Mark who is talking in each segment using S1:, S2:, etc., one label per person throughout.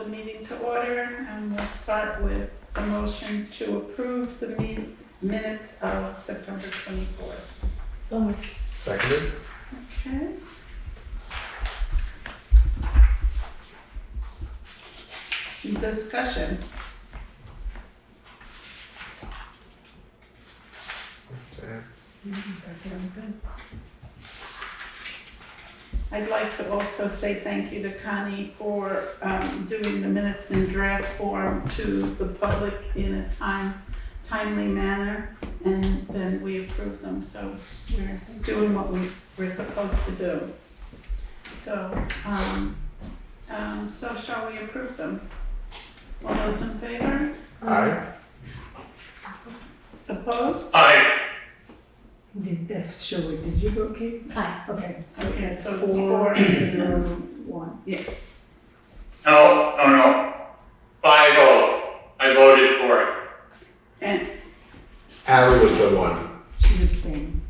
S1: the meeting to order, and we'll start with a motion to approve the minutes of September 24th.
S2: So moved.
S3: Seconded.
S1: Okay. Discussion. I'd like to also say thank you to Connie for doing the minutes in draft form to the public in a timely manner, and then we approve them, so we're doing what we're supposed to do. So, so shall we approve them? All those in favor?
S3: Aye.
S1: Opposed?
S4: Aye.
S2: That's Shirley. Did you vote, Kate?
S5: Aye.
S2: Okay. So
S1: Okay, so it's
S2: 4-0-1.
S4: No. 5-0. I voted for it.
S1: And
S3: Allie was the one.
S2: She's abstaining.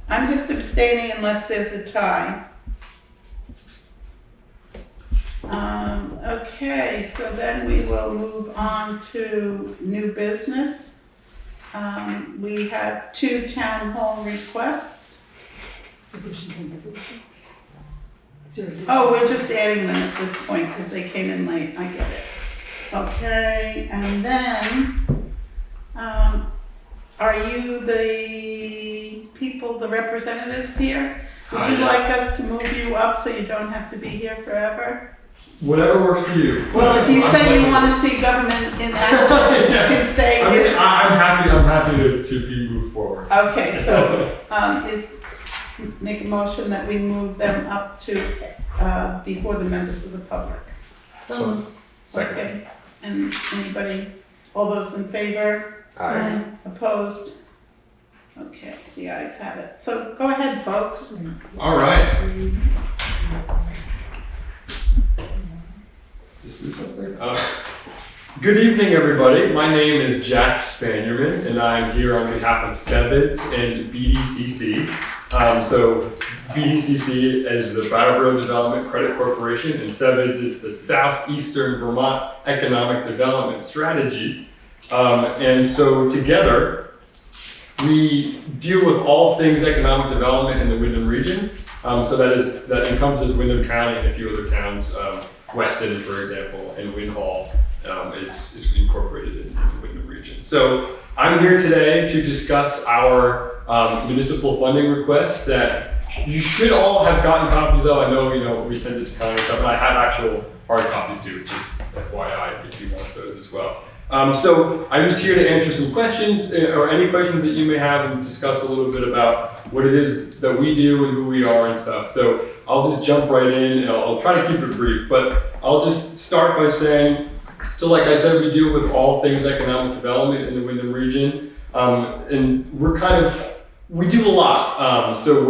S1: I'm just abstaining unless there's a tie. Okay, so then we will move on to new business. We have 2 town hall requests.
S2: Additions and deletions. Is there additions?
S1: Oh, we're just adding them at this point because they came in late, I get it. Okay, and then, are you the people, the representatives here? Would you like us to move you up so you don't have to be here forever?
S6: Whatever works for you.
S1: Well, if you say you want to see government in action, you can stay
S6: I mean,
S1: here.
S6: I'm happy to be moved forward.
S1: Okay, so, make a motion that we move them up to, before the members of the public.
S5: So moved.
S3: Second.
S1: Okay, and anybody, all those in favor?
S3: Aye.
S1: Opposed? Okay, the ayes have it. So go ahead, folks.
S6: All right. Just do something. Good evening, everybody. My name is Jack Spanierman, and I'm here on behalf of SeVeds and BDCC. So BDCC is the Brattleboro Development Credit Corporation, and SeVeds is the Southeastern Vermont Economic Development Strategies. And so together, we deal with all things economic development in the Windham region. So that encompasses Windham County and a few other towns. Weston, for example, and Windhall is incorporated in the Windham region. So I'm here today to discuss our municipal funding request that you should all have gotten copies of. I know, we sent it to Connie and stuff, and I have actual hard copies too, just FYI if you want those as well. So I'm just here to answer some questions or any questions that you may have and discuss a little bit about what it is that we do and who we are and stuff. So I'll just jump right in and I'll try to keep it brief, but I'll just start by saying, so like I said, we deal with all things economic development in the Windham region. And we do a lot. So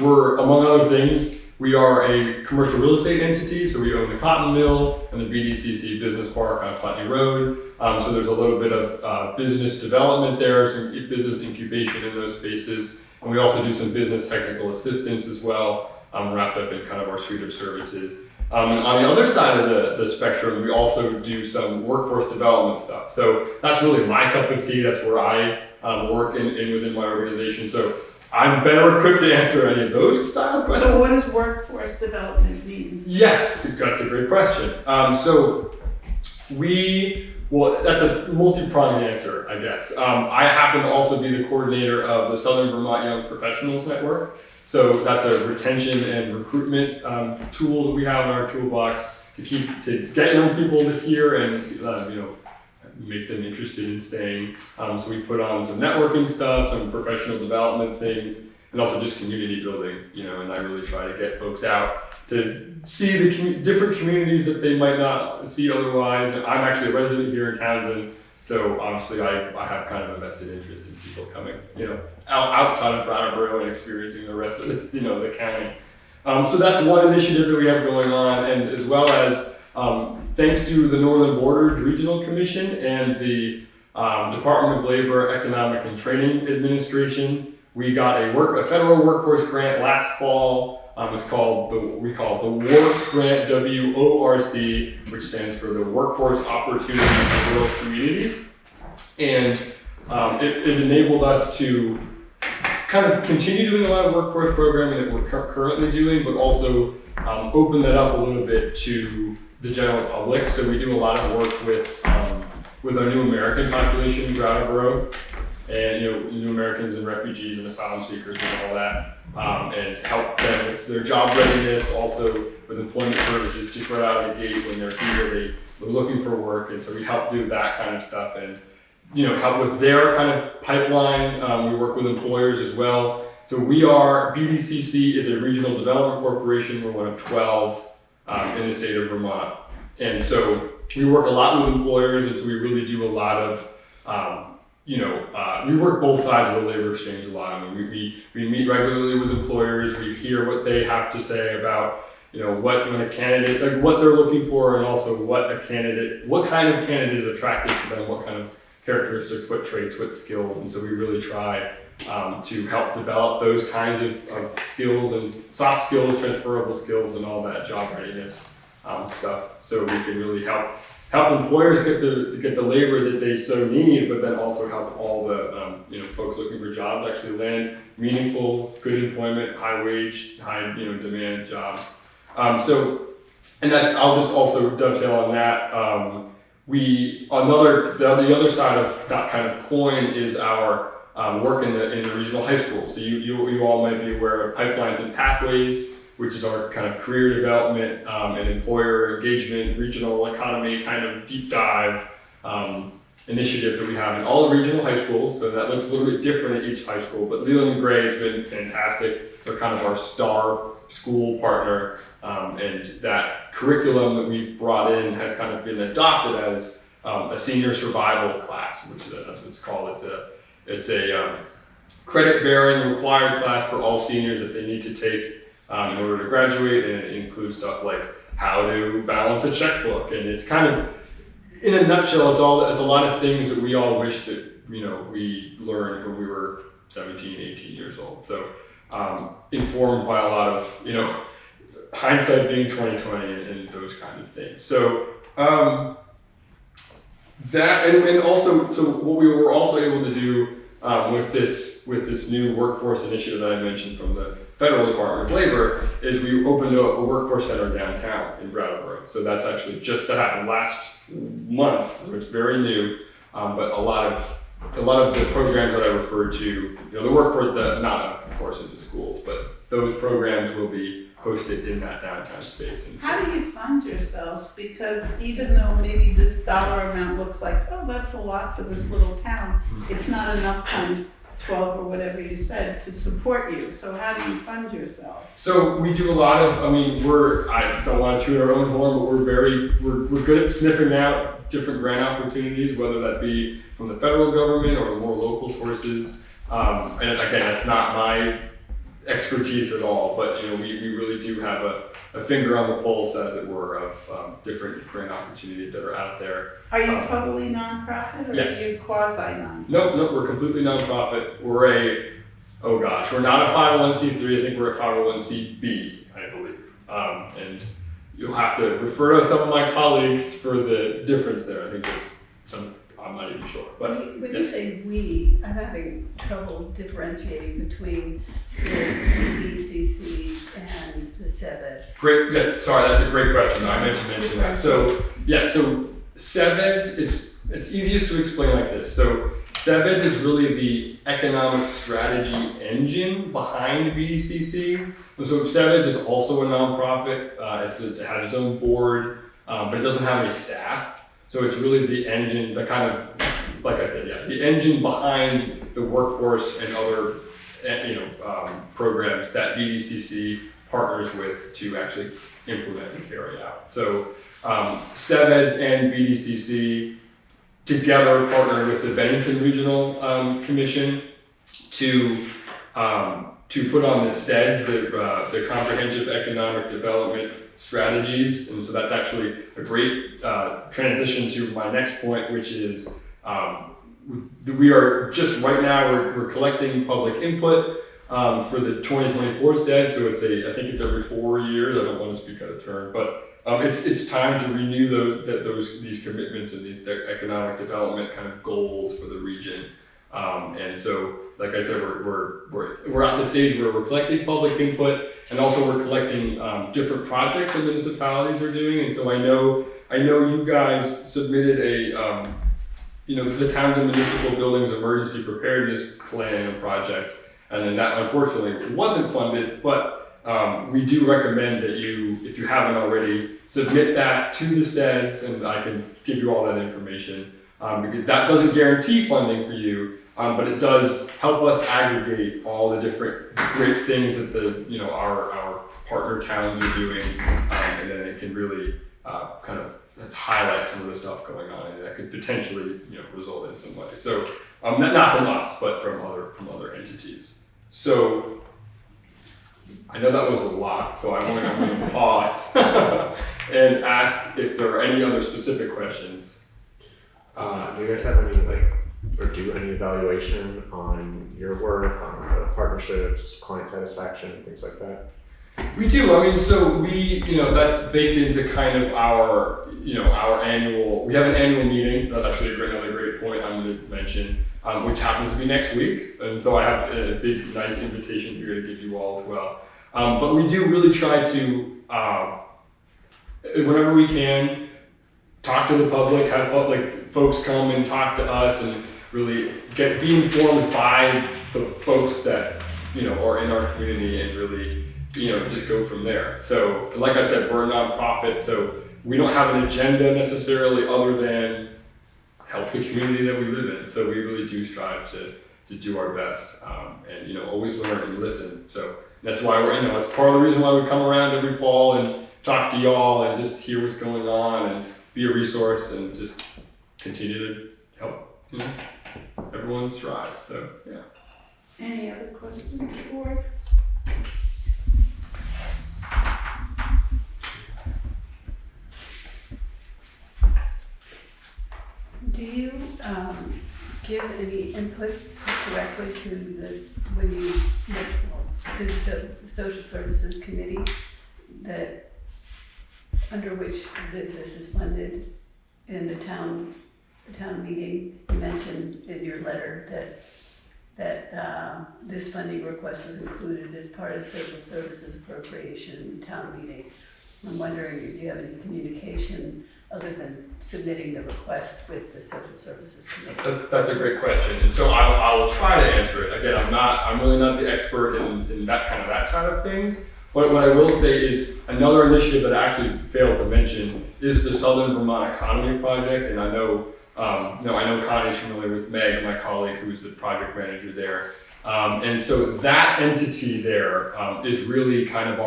S6: we're among other things, we are a commercial real estate entity, so we own the cotton mill and the BDCC business park on Putney Road. So there's a little bit of business development there, some business incubation in those spaces. And we also do some business technical assistance as well, wrapped up in kind of our suite of services. And on the other side of the spectrum, we also do some workforce development stuff. So that's really my cup of tea. That's where I work in within my organization. So I'm better equipped to answer any of those style questions.
S1: So what does workforce development mean?
S6: Yes, that's a great question. That's a multi-pronged answer, I guess. I happen to also be the coordinator of the Southern Vermont Young Professionals Network. So that's a retention and recruitment tool that we have in our toolbox to get young people to here and make them interested in staying. So we put on some networking stuff, some professional development things, and also just community building. And I really try to get folks out to see the different communities that they might not see otherwise. And I'm actually a resident here in Townsend, so obviously I have kind of a vested interest in people coming, outside of Brattleboro and experiencing the rest of the county. So that's one initiative that we have going on, and as well as thanks to the Northern Borders Regional Commission and the Department of Labor Economic and Training Administration, we got a federal workforce grant last fall It's called we call it the WORC grant, WORC, which stands for the Workforce Opportunity for Rural Communities. And it enabled us to kind of continue doing a lot of workforce programming that we're currently doing, but also open that up a little bit to the general public. So we do a lot of work with our New American population in Brattleboro, and New Americans and refugees and asylum seekers and all that, and help them with their job readiness, also with employment services, just right out of the gate when they're here, they're looking for work, and so we help do that kind of stuff, and help with their kind of pipeline. We work with employers as well. So BDCC is a regional development corporation. We're one of 12 in the state of Vermont, and so we work a lot with employers, and so we really do a lot of we work both sides of the labor exchange a lot. I mean, we meet regularly with employers. We hear what they have to say about, when a candidate, like what they're looking for, and also what kind of candidate is attractive to them, what kind of characteristics, what traits, what skills. And so we really try to help develop those kinds of skills and soft skills, transferable skills, and all that job readiness stuff. So we can really help employers get the labor that they so need, but then also help all the folks looking for jobs actually land meaningful, good employment, high wage, high demand jobs. I'll just also dovetail on that. The other side of that kind of coin is our work in the regional high school. So you all might be aware of Pipelines and Pathways, which is our kind of career development and employer engagement, regional economy kind of deep dive initiative that we have in all the regional high schools. So that looks a little bit different at each high school, but Leland and Gray has been fantastic. They're kind of our star school partner, and that curriculum that we've brought in has kind of been adopted as a senior survival class, which that's what it's called. It's a credit-bearing required class for all seniors that they need to take in order to graduate, and it includes stuff like how to balance a checkbook, and it's kind of, in a nutshell, it's a lot of things that we all wish that we learned when we were 17, 18 years old. So informed by a lot of hindsight being 20/20 and those kind of things. So that and also so what we were also able to do with this new workforce initiative that I mentioned from the Federal Department of Labor is we opened a workforce center downtown in Brattleboro. So that's actually that happened last month, so it's very new. But a lot of the programs that I referred to, the workforce, not of course in the schools, but those programs will be hosted in that downtown space. And
S1: how do you fund yourselves? Because even though maybe this dollar amount looks like, oh, that's a lot for this little town, it's not enough times 12 or whatever you said to support you. So how do you fund yourself?
S6: So we do a lot of, I don't want to toot our own horn, but we're good at sniffing out different grant opportunities, whether that be from the federal government or more local sources. And again, that's not my expertise at all, but we really do have a finger on the pulse, as it were, of different grant opportunities that are out there.
S1: Are you totally nonprofit, or
S6: yes.
S1: are you quasi-nonprofit?
S6: Nope, we're completely nonprofit. We're not a 501c3. I think we're a 501c(b), I believe. And you'll have to refer to some of my colleagues for the difference there. I think there's some, I'm not even sure. But
S2: when you say we, I'm having trouble differentiating between the BDCC and the SeVeds.
S6: Great, yes, sorry, that's a great question. I mentioned that. So SeVeds, it's easiest to explain like this. So SeVeds is really the economic strategy engine behind BDCC. And so SeVeds is also a nonprofit. It has its own board, but it doesn't have any staff. So it's really the engine, the kind of, like I said, the engine behind the workforce and other programs that BDCC partners with to actually implement and carry out. So SeVeds and BDCC together partner with the Bennington Regional Commission to put on the SEDS, the Comprehensive Economic Development Strategies. And so that's actually a great transition to my next point, which is we are just right now, we're collecting public input for the 2024 SED. So I think it's every 4 years. I don't want to speak out of turn, but it's time to renew these commitments and these economic development kind of goals for the region. And so, like I said, we're at the stage where we're collecting public input, and also we're collecting different projects that municipalities are doing. And so I know you guys submitted the Townshend Municipal Buildings Emergency Preparedness Plan and project, and then that unfortunately wasn't funded, but we do recommend that you, if you haven't already, submit that to the SEDS, and I can give you all that information. Because that doesn't guarantee funding for you, but it does help us aggregate all the different great things that our partner towns are doing, and then it can really kind of highlight some of the stuff going on, and that could potentially result in some money. So not from us, but from other entities. So I know that was a lot, so I'm going to pause and ask if there are any other specific questions.
S3: Do you guys have any or do any evaluation on your work, on the partnerships, client satisfaction, things like that?
S6: We do. I mean, so we, that's baked into kind of our annual. We have an annual meeting. That's actually another great point I'm going to mention, which happens to be next week. And so I have a big, nice invitation here to give you all as well. But we do really try to, whenever we can, talk to the public, have folks come and talk to us, and really be informed by the folks that are in our community, and really just go from there. So like I said, we're a nonprofit, so we don't have an agenda necessarily other than help the community that we live in. So we really do strive to do our best, and always learn and listen. So that's why it's part of the reason why we come around every fall and talk to y'all and just hear what's going on and be a resource and just continue to help everyone strive. So yeah.
S1: Any other questions, board?
S2: Do you give any input directly to this when you to the social services committee that under which this is funded in the town meeting? You mentioned in your letter that this funding request was included as part of social services appropriation in the town meeting. I'm wondering if you have any communication other than submitting the request with the social services committee.
S6: That's a great question, and so I will try to answer it. Again, I'm really not the expert in that side of things. But what I will say is another initiative that I actually failed to mention is the Southern Vermont Economy Project, and I know Connie's familiar with Meg, my colleague, who's the project manager there, and so that entity there is really kind of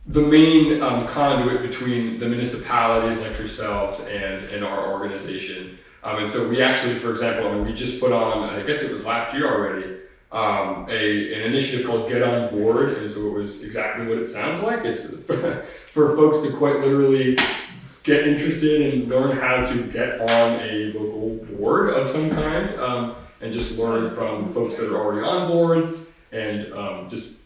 S6: the main conduit between the municipalities like yourselves and our organization. And so we actually, for example, we just put on, I guess it was last year already, an initiative called Get On Board. And so it was exactly what it sounds like. It's for folks to quite literally get interested and learn how to get on a local board of some kind, and just learn from folks that are already on boards, and just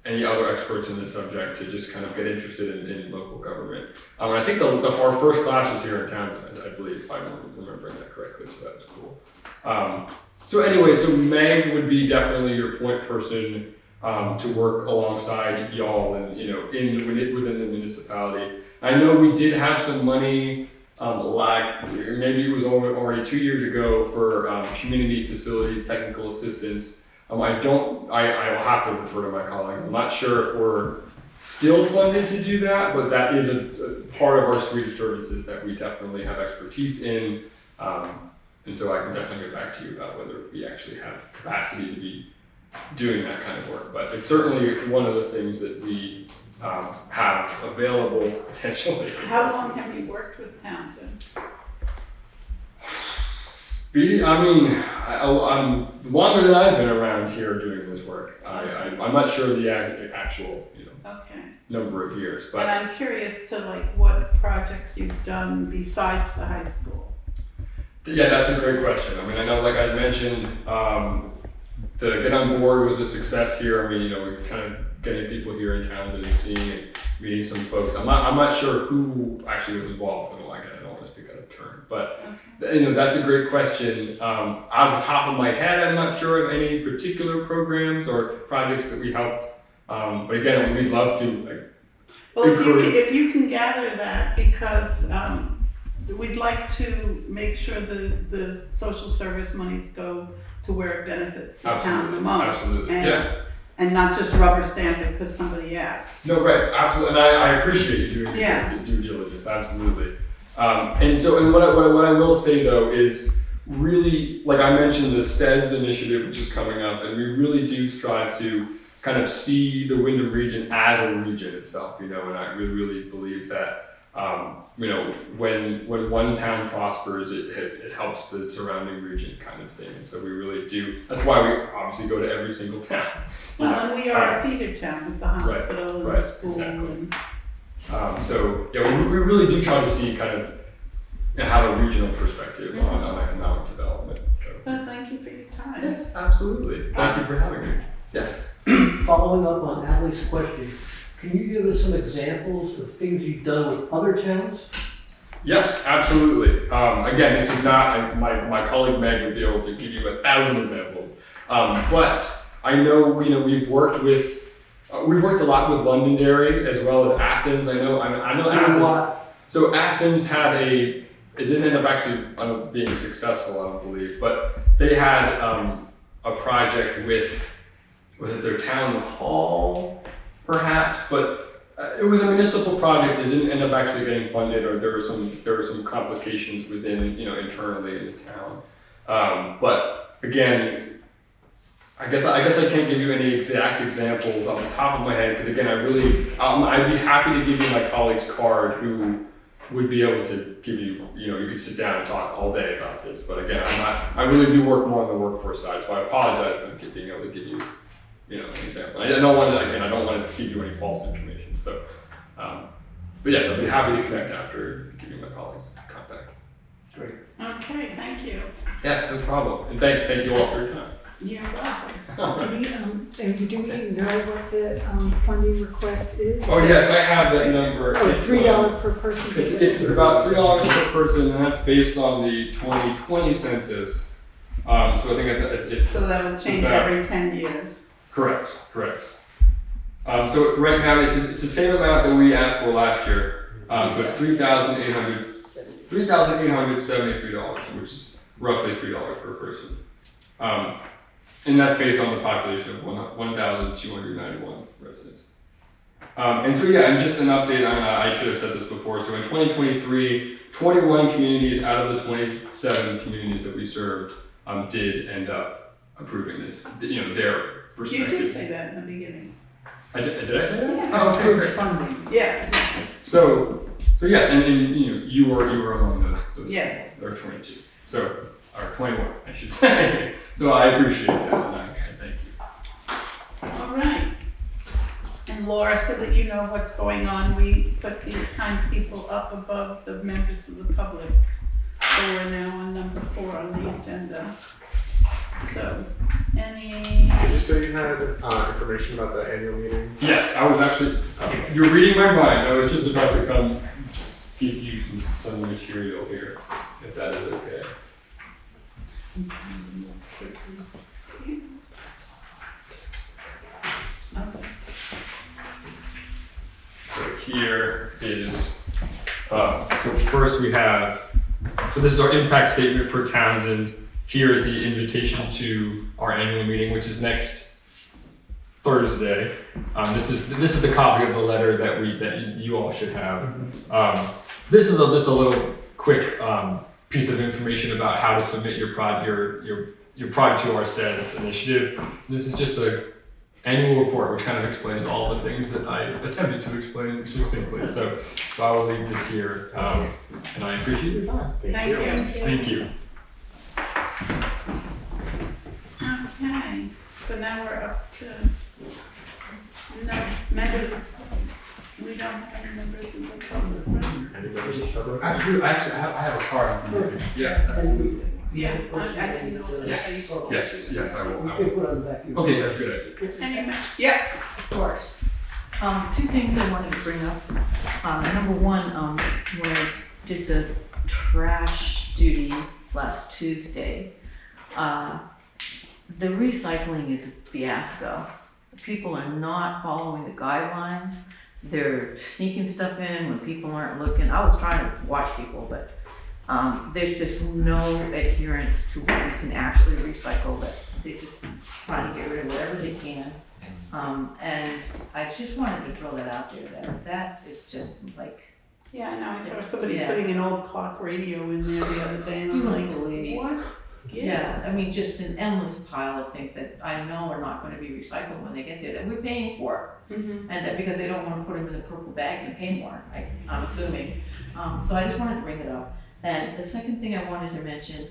S6: any other experts in this subject to just kind of get interested in local government. And I think our first class was here in Townsend, I believe, if I'm remembering that correctly, so that was cool. So anyway, so Meg would be definitely your point person to work alongside y'all and within the municipality. I know we did have some money, maybe it was already 2 years ago, for community facilities technical assistance. I will have to refer to my colleagues. I'm not sure if we're still funded to do that, but that is a part of our suite of services that we definitely have expertise in. And so I can definitely get back to you about whether we actually have capacity to be doing that kind of work. But it's certainly one of the things that we have available potentially.
S1: How long have you worked with Townsend?
S6: I'm longer than I've been around here doing this work. I'm not sure the actual number of years, but
S1: I'm curious to what projects you've done besides the high school.
S6: Yeah, that's a great question. I know, like I mentioned, the Get On Board was a success here. I mean, we're kind of getting people here in town and seeing it, meeting some folks. I'm not sure who actually was involved. I don't want to speak out of turn, but that's a great question. Out of the top of my head, I'm not sure of any particular programs or projects that we helped. But again, we'd love to.
S1: Well, if you can gather that, because we'd like to make sure the social service monies go to where it benefits the town the most.
S6: Absolutely, yeah.
S1: And not just rubber stamp it because somebody asked.
S6: No, right, absolutely, and I appreciate you doing the due diligence, absolutely. And what I will say though is really, like I mentioned, the SeVeds initiative, which is coming up, and we really do strive to kind of see the Wyndham region as a region itself, and I really believe that, when one town prospers, it helps the surrounding region kind of thing. And so we really do, that's why we obviously go to every single town.
S1: Well, and we are a feeder town with the hospital and the school.
S6: Exactly. We really do try to see kind of have a regional perspective on economic development. So.
S1: Well, thank you for your time.
S6: Yes, absolutely. Thank you for having me. Yes.
S5: Following up on Adelie's question, can you give us some examples of things you've done with other towns?
S6: Yes, absolutely. Again, this is not, my colleague Meg would be able to give you 1,000 examples. But I know, we've worked a lot with Londonderry as well as Athens. I know Athens. So Athens had it didn't end up actually being successful, I don't believe, but they had a project with, was it their town hall, perhaps? But it was a municipal project that didn't end up actually getting funded, or there were some complications within, internally in the town. But again, I guess I can't give you any exact examples off the top of my head, because again, I'd be happy to give you my colleague's card who would be able to give you, you could sit down and talk all day about this. But again, I really do work more on the workforce side, so I apologize for not being able to give you, an example. I don't want to give you any false information. So, but yes, I'd be happy to connect after giving my colleagues contact.
S5: Great.
S1: Okay, thank you.
S6: Yes, no problem. And thank you all for your time.
S1: You're welcome.
S7: Do we know what the funding request is?
S6: Oh yes, I have that number.
S7: It's $3 per person.
S6: It's about $3 per person, and that's based on the 2020 census. So I think it's
S1: So that'll change every 10 years.
S6: Correct. So right now it's the same amount that we asked for last year. So it's $3,873, which is roughly $3 per person. And that's based on the population of 1,291 residents. And so and just an update on, I should have said this before, so in 2023, 21 communities out of the 27 communities that we served did end up approving this, their perspective.
S1: You did say that in the beginning.
S6: Did I say that?
S1: Yeah.
S6: Oh, okay, great.
S7: Funding.
S1: Yeah.
S6: So yes, and you were among those.
S1: Yes.
S6: There were 22. Or 21, I should say. So I appreciate that, and I thank you.
S1: All right. And Laura, so that you know what's going on, we put these kind people up above the members of the public. So we're now on number 4 on the agenda. So,
S3: Did you say you had information about the annual meeting?
S6: Yes, I was actually, you're reading my mind. I was just about to come give you some material here, if that is okay. So here is, so first we have, so this is our impact statement for Townshend. Here is the invitation to our annual meeting, which is next Thursday. This is the copy of the letter that you all should have. This is just a little quick piece of information about how to submit your project to our SeVeds initiative. This is just an annual report, which kind of explains all the things that I attempted to explain succinctly. So I will leave this here, and I appreciate your time.
S1: thank you.
S6: Thank you.
S1: Okay, so now we're up to, members, we don't have any members in the public, right?
S3: Any members of the public?
S6: Actually, I have a card. Yes.
S5: And
S1: Yeah, I didn't know that.
S6: Yes,
S5: Oh,
S6: yes, I will.
S5: You can put it on the back of your.
S6: Okay, that's a good idea.
S1: Anyway, yeah,
S8: Of course. Two things I wanted to bring up. Number one, when I did the trash duty last Tuesday, the recycling is a fiasco. People are not following the guidelines. They're sneaking stuff in when people aren't looking. I was trying to watch people, but there's just no adherence to what you can actually recycle. That they're just trying to get rid of whatever they can. And I just wanted to throw that out there, that is just like,
S1: yeah, I know, I saw somebody
S8: Yeah.
S1: putting an old clock radio in there the other day, and
S8: you
S1: I'm
S8: wouldn't
S1: like,
S8: believe.
S1: what
S8: Yeah,
S1: gives?
S8: I mean, just an endless pile of things that I know are not gonna be recycled when they get there, that we're paying for.
S1: Mhm.
S8: And that because they don't wanna put them in the purple bags and pay more, I'm assuming. So I just wanted to bring it up. And the second thing I wanted to mention,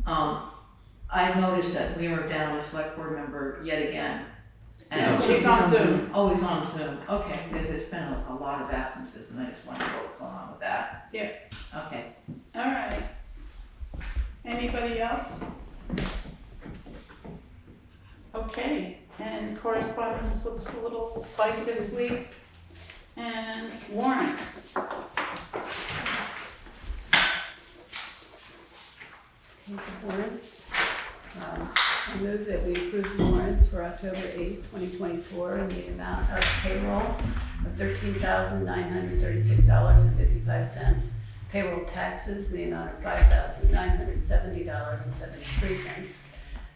S8: I noticed that we were down a select board member yet again. And
S1: He's on Zoom.
S8: Oh, he's on Zoom, okay, because there's been a lot of absences and I just wondered what was going on with that.
S1: Yeah.
S8: Okay.
S1: All right. Anybody else? Okay, and correspondence looks a little light this week. And warrants.
S2: Warrants. I move that we approve the warrants for October 8th, 2024 in the amount of payroll of $13,936.55, payroll taxes in the amount of $5,970.73,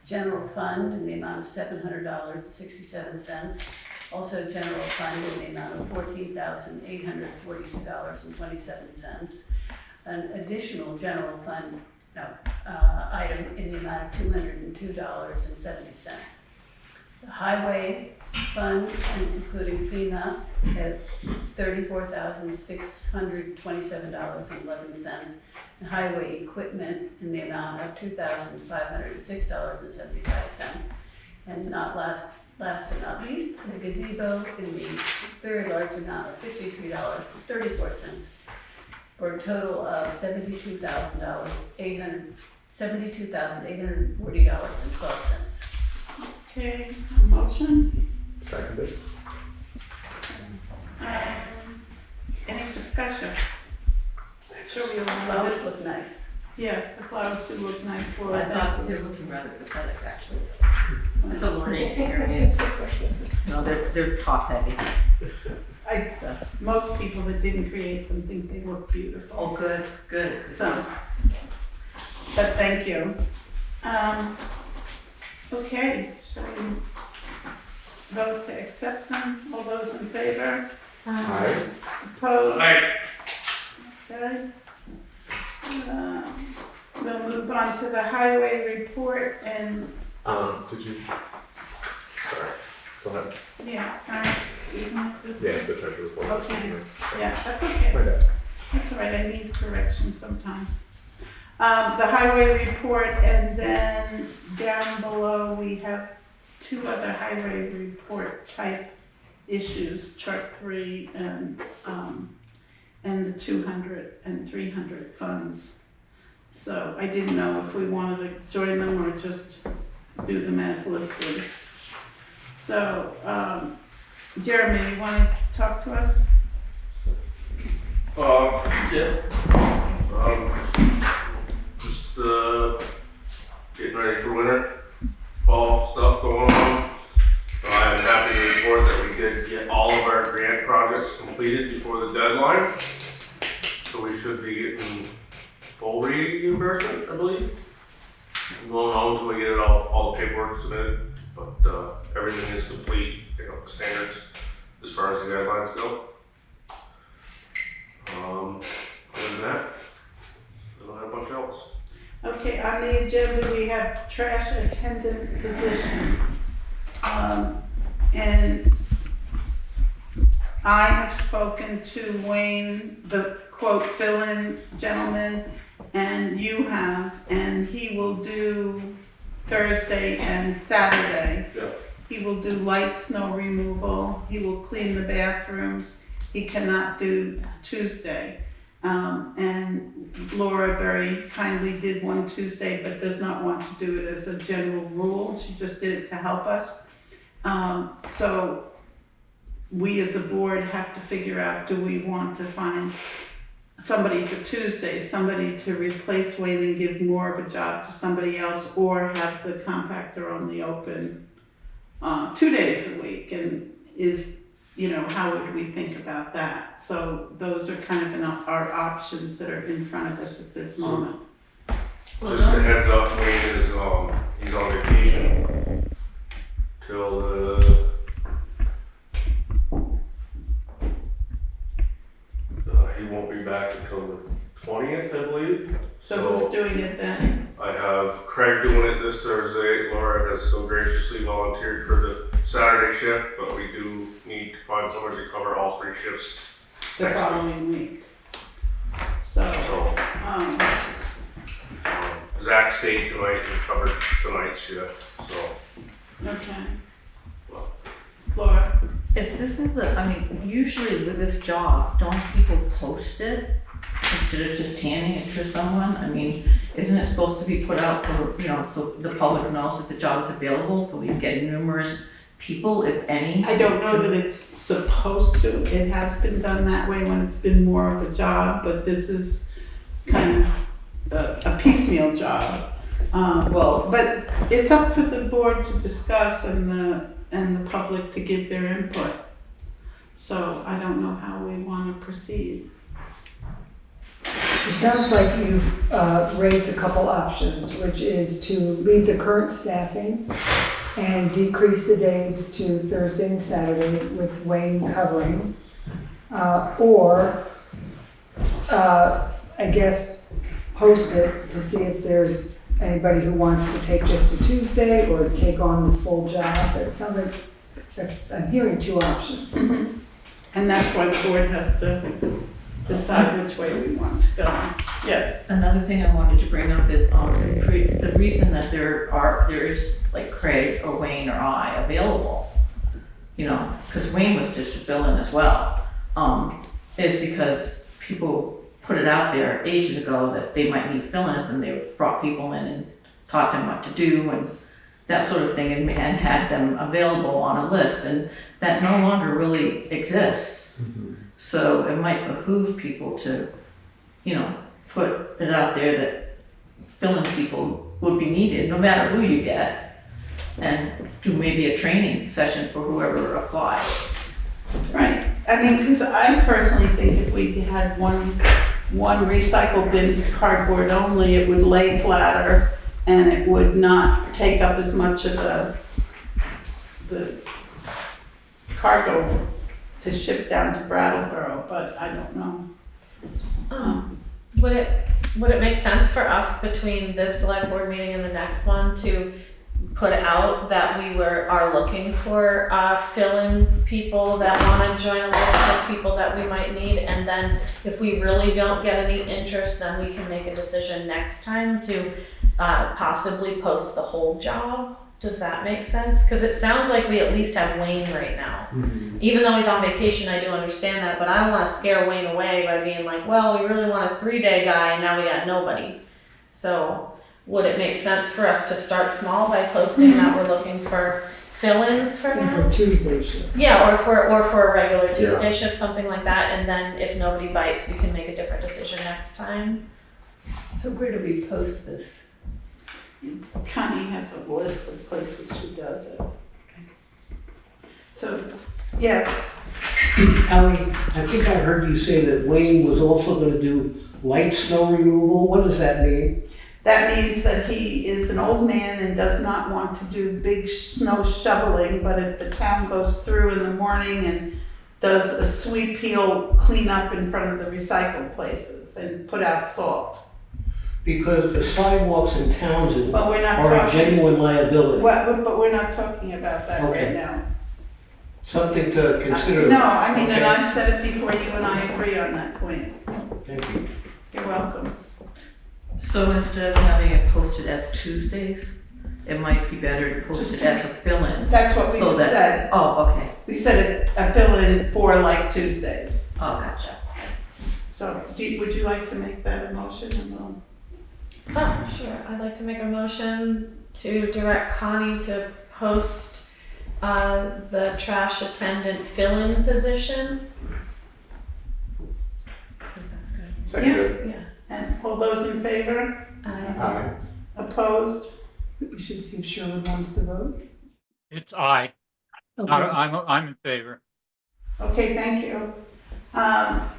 S2: general fund in the amount of $700.67, also general fund in the amount of $14,842.27, an additional general fund item in the amount of $202.70. The highway fund, including FEMA, at $34,627.11, and highway equipment in the amount of $2,506.75. And last but not least, the gazebo in the very large amount of $53.34. For a total of $72,840.12.
S1: Okay, a motion?
S3: Seconded.
S1: Any discussion? Sure, we all
S2: Flowers look nice.
S1: Yes, the flowers do look nice, Laura.
S8: I thought they're looking rather pathetic, actually. It's a learning experience. No, they're top heavy, so.
S1: Most people that didn't create them think they look beautiful.
S8: Oh, good.
S1: So, but thank you. Okay, shall we vote to accept them? All those in favor?
S3: Aye.
S1: Opposed?
S4: Aye.
S1: Okay. We'll move on to the highway report and,
S3: Did you? Sorry. Go ahead.
S1: yeah, this
S3: Yeah, it's the treasure report.
S1: Okay. Yeah, that's okay.
S3: My bad.
S1: That's all right, I need correction sometimes. The highway report, and then down below, we have two other highway report type issues, chart 3 and the 200 and 300 funds. So I didn't know if we wanted to join them or just do them as listed. So, Jeremy, you wanna talk to us?
S9: Yeah. Just getting ready for winter, fall stuff going on. I'm happy to report that we did get all of our grant projects completed before the deadline. So we should be getting full reimbursement, I believe. I'm going home until we get it all the paperwork submitted, but everything is complete, the standards as far as the guidelines go. Other than that, I don't have much else.
S1: Okay, on the agenda, we have trash attendant position. And I have spoken to Wayne, the quote fill-in gentleman, and you have, and he will do Thursday and Saturday.
S9: Yeah.
S1: He will do light snow removal, he will clean the bathrooms, he cannot do Tuesday. And Laura very kindly did one Tuesday, but does not want to do it as a general rule. She just did it to help us. So we as a board have to figure out, do we want to find somebody for Tuesday, somebody to replace Wayne and give more of a job to somebody else, or have the compactor only open 2 days a week? And how would we think about that? So those are kind of our options that are in front of us at this moment.
S9: Just a heads up, Wayne is, he's on vacation till he won't be back until the 20th, I believe.
S1: So who's doing it then?
S9: I have Craig doing it this Thursday. Laura has so graciously volunteered for the Saturday shift, but we do need to find somebody to cover all 3 shifts
S1: The
S9: next
S1: following week. So,
S9: Zach stayed tonight and covered tonight's shift, so.
S1: okay. Laura?
S8: If this is usually with this job, don't people post it instead of just handing it to someone? I mean, isn't it supposed to be put out for, so the public knows that the job is available, so we can get numerous people, if any?
S1: I don't know that it's supposed to. It has been done that way when it's been more of a job, but this is kind of a piecemeal job. But it's up for the board to discuss and the public to give their input. So I don't know how we want to proceed.
S7: It sounds like you've raised a couple options, which is to leave the current staffing and decrease the days to Thursday and Saturday with Wayne covering. Or I guess post it to see if there's anybody who wants to take just a Tuesday or take on the full job. It sounds like I'm hearing 2 options.
S1: And that's why the board has to decide which way we want to go. Yes.
S8: Another thing I wanted to bring up is the reason that there is like Craig or Wayne or I available, because Wayne was just a fill-in as well, is because people put it out there ages ago that they might need fill-ins, and they brought people in and taught them what to do and that sort of thing, and had them available on a list, and that no longer really exists.
S3: Mm-hmm.
S8: So it might behoove people to, put it out there that fill-in people would be needed, no matter who you get, and do maybe a training session for whoever applies.
S1: Right. I mean, because I personally think if we had one recycle bin for cardboard only, it would lay flatter and it would not take up as much of the cargo to ship down to Brattleboro, but I don't know.
S10: Would it make sense for us between this select board meeting and the next one to put out that we are looking for fill-in people that want to join a list of people that we might need, and then if we really don't get any interest, then we can make a decision next time to possibly post the whole job? Does that make sense? Because it sounds like we at least have Wayne right now.
S3: Mm-hmm.
S10: Even though he's on vacation, I do understand that, but I don't want to scare Wayne away by being like, well, we really want a 3-day guy and now we got nobody. So would it make sense for us to start small by posting that we're looking for fill-ins for now?
S7: For Tuesday shift.
S10: Yeah, or for a regular Tuesday shift, something like that, and then if nobody bites, we can make a different decision next time.
S2: So where do we post this?
S1: Connie has a list of places she does it. So, yes,
S5: Ally, I think I heard you say that Wayne was also gonna do light snow removal. What does that mean?
S1: that means that he is an old man and does not want to do big snow shoveling, but if the town goes through in the morning and does a sweep, he'll clean up in front of the recycle places and put out salt.
S5: Because the sidewalks in Townshend
S1: But we're not
S5: are a
S1: talking,
S5: genuine liability.
S1: but we're not talking about that
S5: Okay.
S1: right now.
S5: Something to consider.
S1: No, I mean, and
S5: Okay.
S1: I've said it before, you and I agree on that point.
S5: Thank you.
S1: You're welcome.
S8: So instead of having it posted as Tuesdays, it might be better to post it as a fill-in.
S1: That's what we
S8: So
S1: just said.
S8: Oh, okay.
S1: We said a fill-in for like Tuesdays.
S8: Oh, gotcha.
S1: So, would you like to make that a motion and we'll?
S10: Oh, sure. I'd like to make a motion to direct Connie to post the trash attendant fill-in position. I think that's good.
S3: Seconded.
S10: Yeah.
S1: And all those in favor?
S3: Aye.
S1: Opposed?
S7: You should see if Sherwood wants to vote.
S11: It's aye.
S7: Okay.
S11: I'm in favor.
S1: Okay, thank you.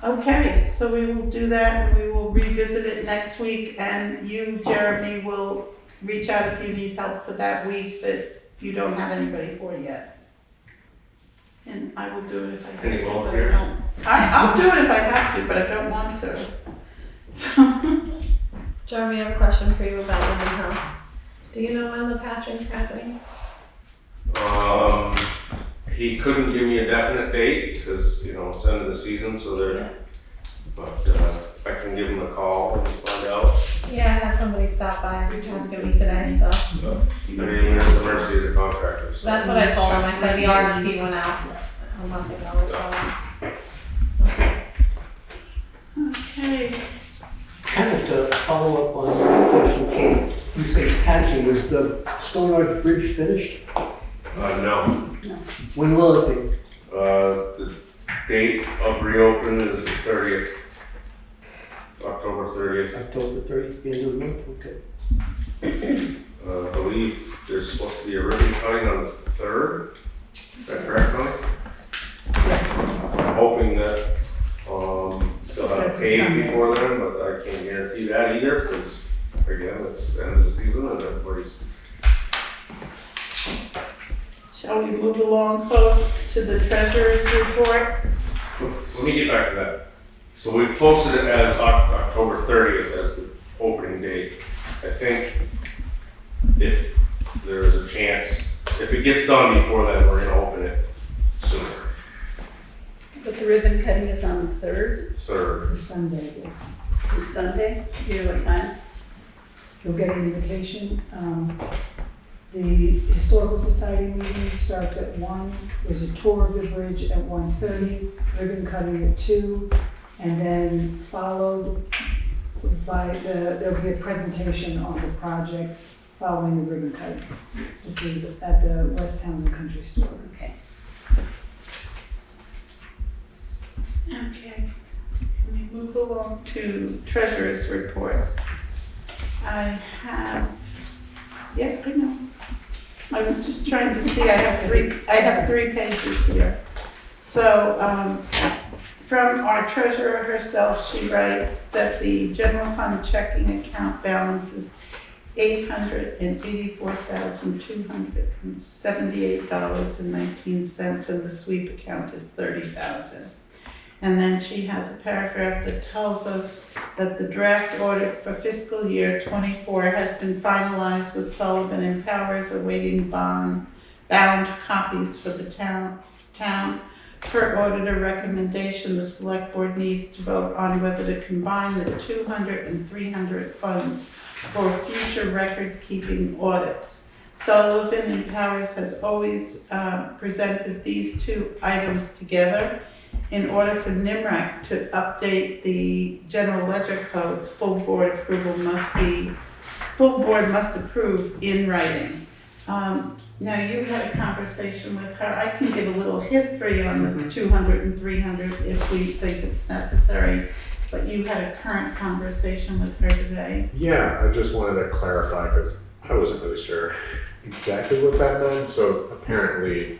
S1: Okay, so we will do that and we will revisit it next week, and you, Jeremy, will reach out if you need help for that week that you don't have anybody for yet. And I will do it if I have to.
S9: Any
S1: but I
S9: volunteers?
S1: don't- I'll do it if I have to, but I don't want to. So,
S10: Jeremy, I have a question for you about Linden Hill. Do you know when the patching's happening?
S9: He couldn't give me a definite date because, you know, it's end of the season, so they're, but I can give him a call and find out.
S10: Yeah, I had somebody stop by asking me today, so.
S9: I mean, we're at the mercy of the contractors. So.
S10: That's what I told him. I said the RFP went out a month ago or so.
S1: okay,
S5: Kind of to follow up on your question, Kate, you say patching, is the Stone Arch Bridge finished?
S9: No.
S5: When will it be?
S9: The date of reopen is the 30th. October 30th.
S5: October 30th, the end of the month, okay.
S9: I believe there's supposed to be a ribbon cutting on the 3rd. Is that correct, Connie? I'm hoping that they'll have
S7: That's a
S9: paid
S7: Sunday.
S9: before then, but I can't guarantee that either because, again, it's the end of the season and everybody's.
S1: shall we move along, folks, to the treasurer's report?
S9: Let me get back to that. So we posted it as October 30th as the opening date. I think if there is a chance, if it gets done before then, we're gonna open it sooner.
S2: But the ribbon cutting is on the 3rd,
S9: Third.
S7: The Sunday, yeah.
S2: on Sunday. Do you know what time?
S7: You'll get an invitation. The Historical Society meeting starts at 1. There's a tour of the bridge at 1:30, ribbon cutting at 2, and then followed by there'll be a presentation on the project following the ribbon cutting. This is at the West Townsend Country Store.
S2: Okay.
S1: Okay, we move along to treasurer's report. I have, yeah, I know. I was just trying to see, I have three pages here. So, from our treasurer herself, she writes that the general fund checking account balance is $884,278.19, and the sweep account is $30,000. And then she has a paragraph that tells us that the draft audit for fiscal year '24 has been finalized with Sullivan and Powers awaiting bound copies for the town. Per auditor recommendation, the select board needs to vote on whether to combine the 200 and 300 funds for future record-keeping audits. Sullivan and Powers has always presented these two items together. In order for NIMRAC to update the general ledger codes, full board must approve in writing. Now you had a conversation with her. I can give a little history on the 200 and 300 if we think it's necessary, but you had a current conversation with her today.
S3: Yeah, I just wanted to clarify because I wasn't really sure exactly what that meant. So apparently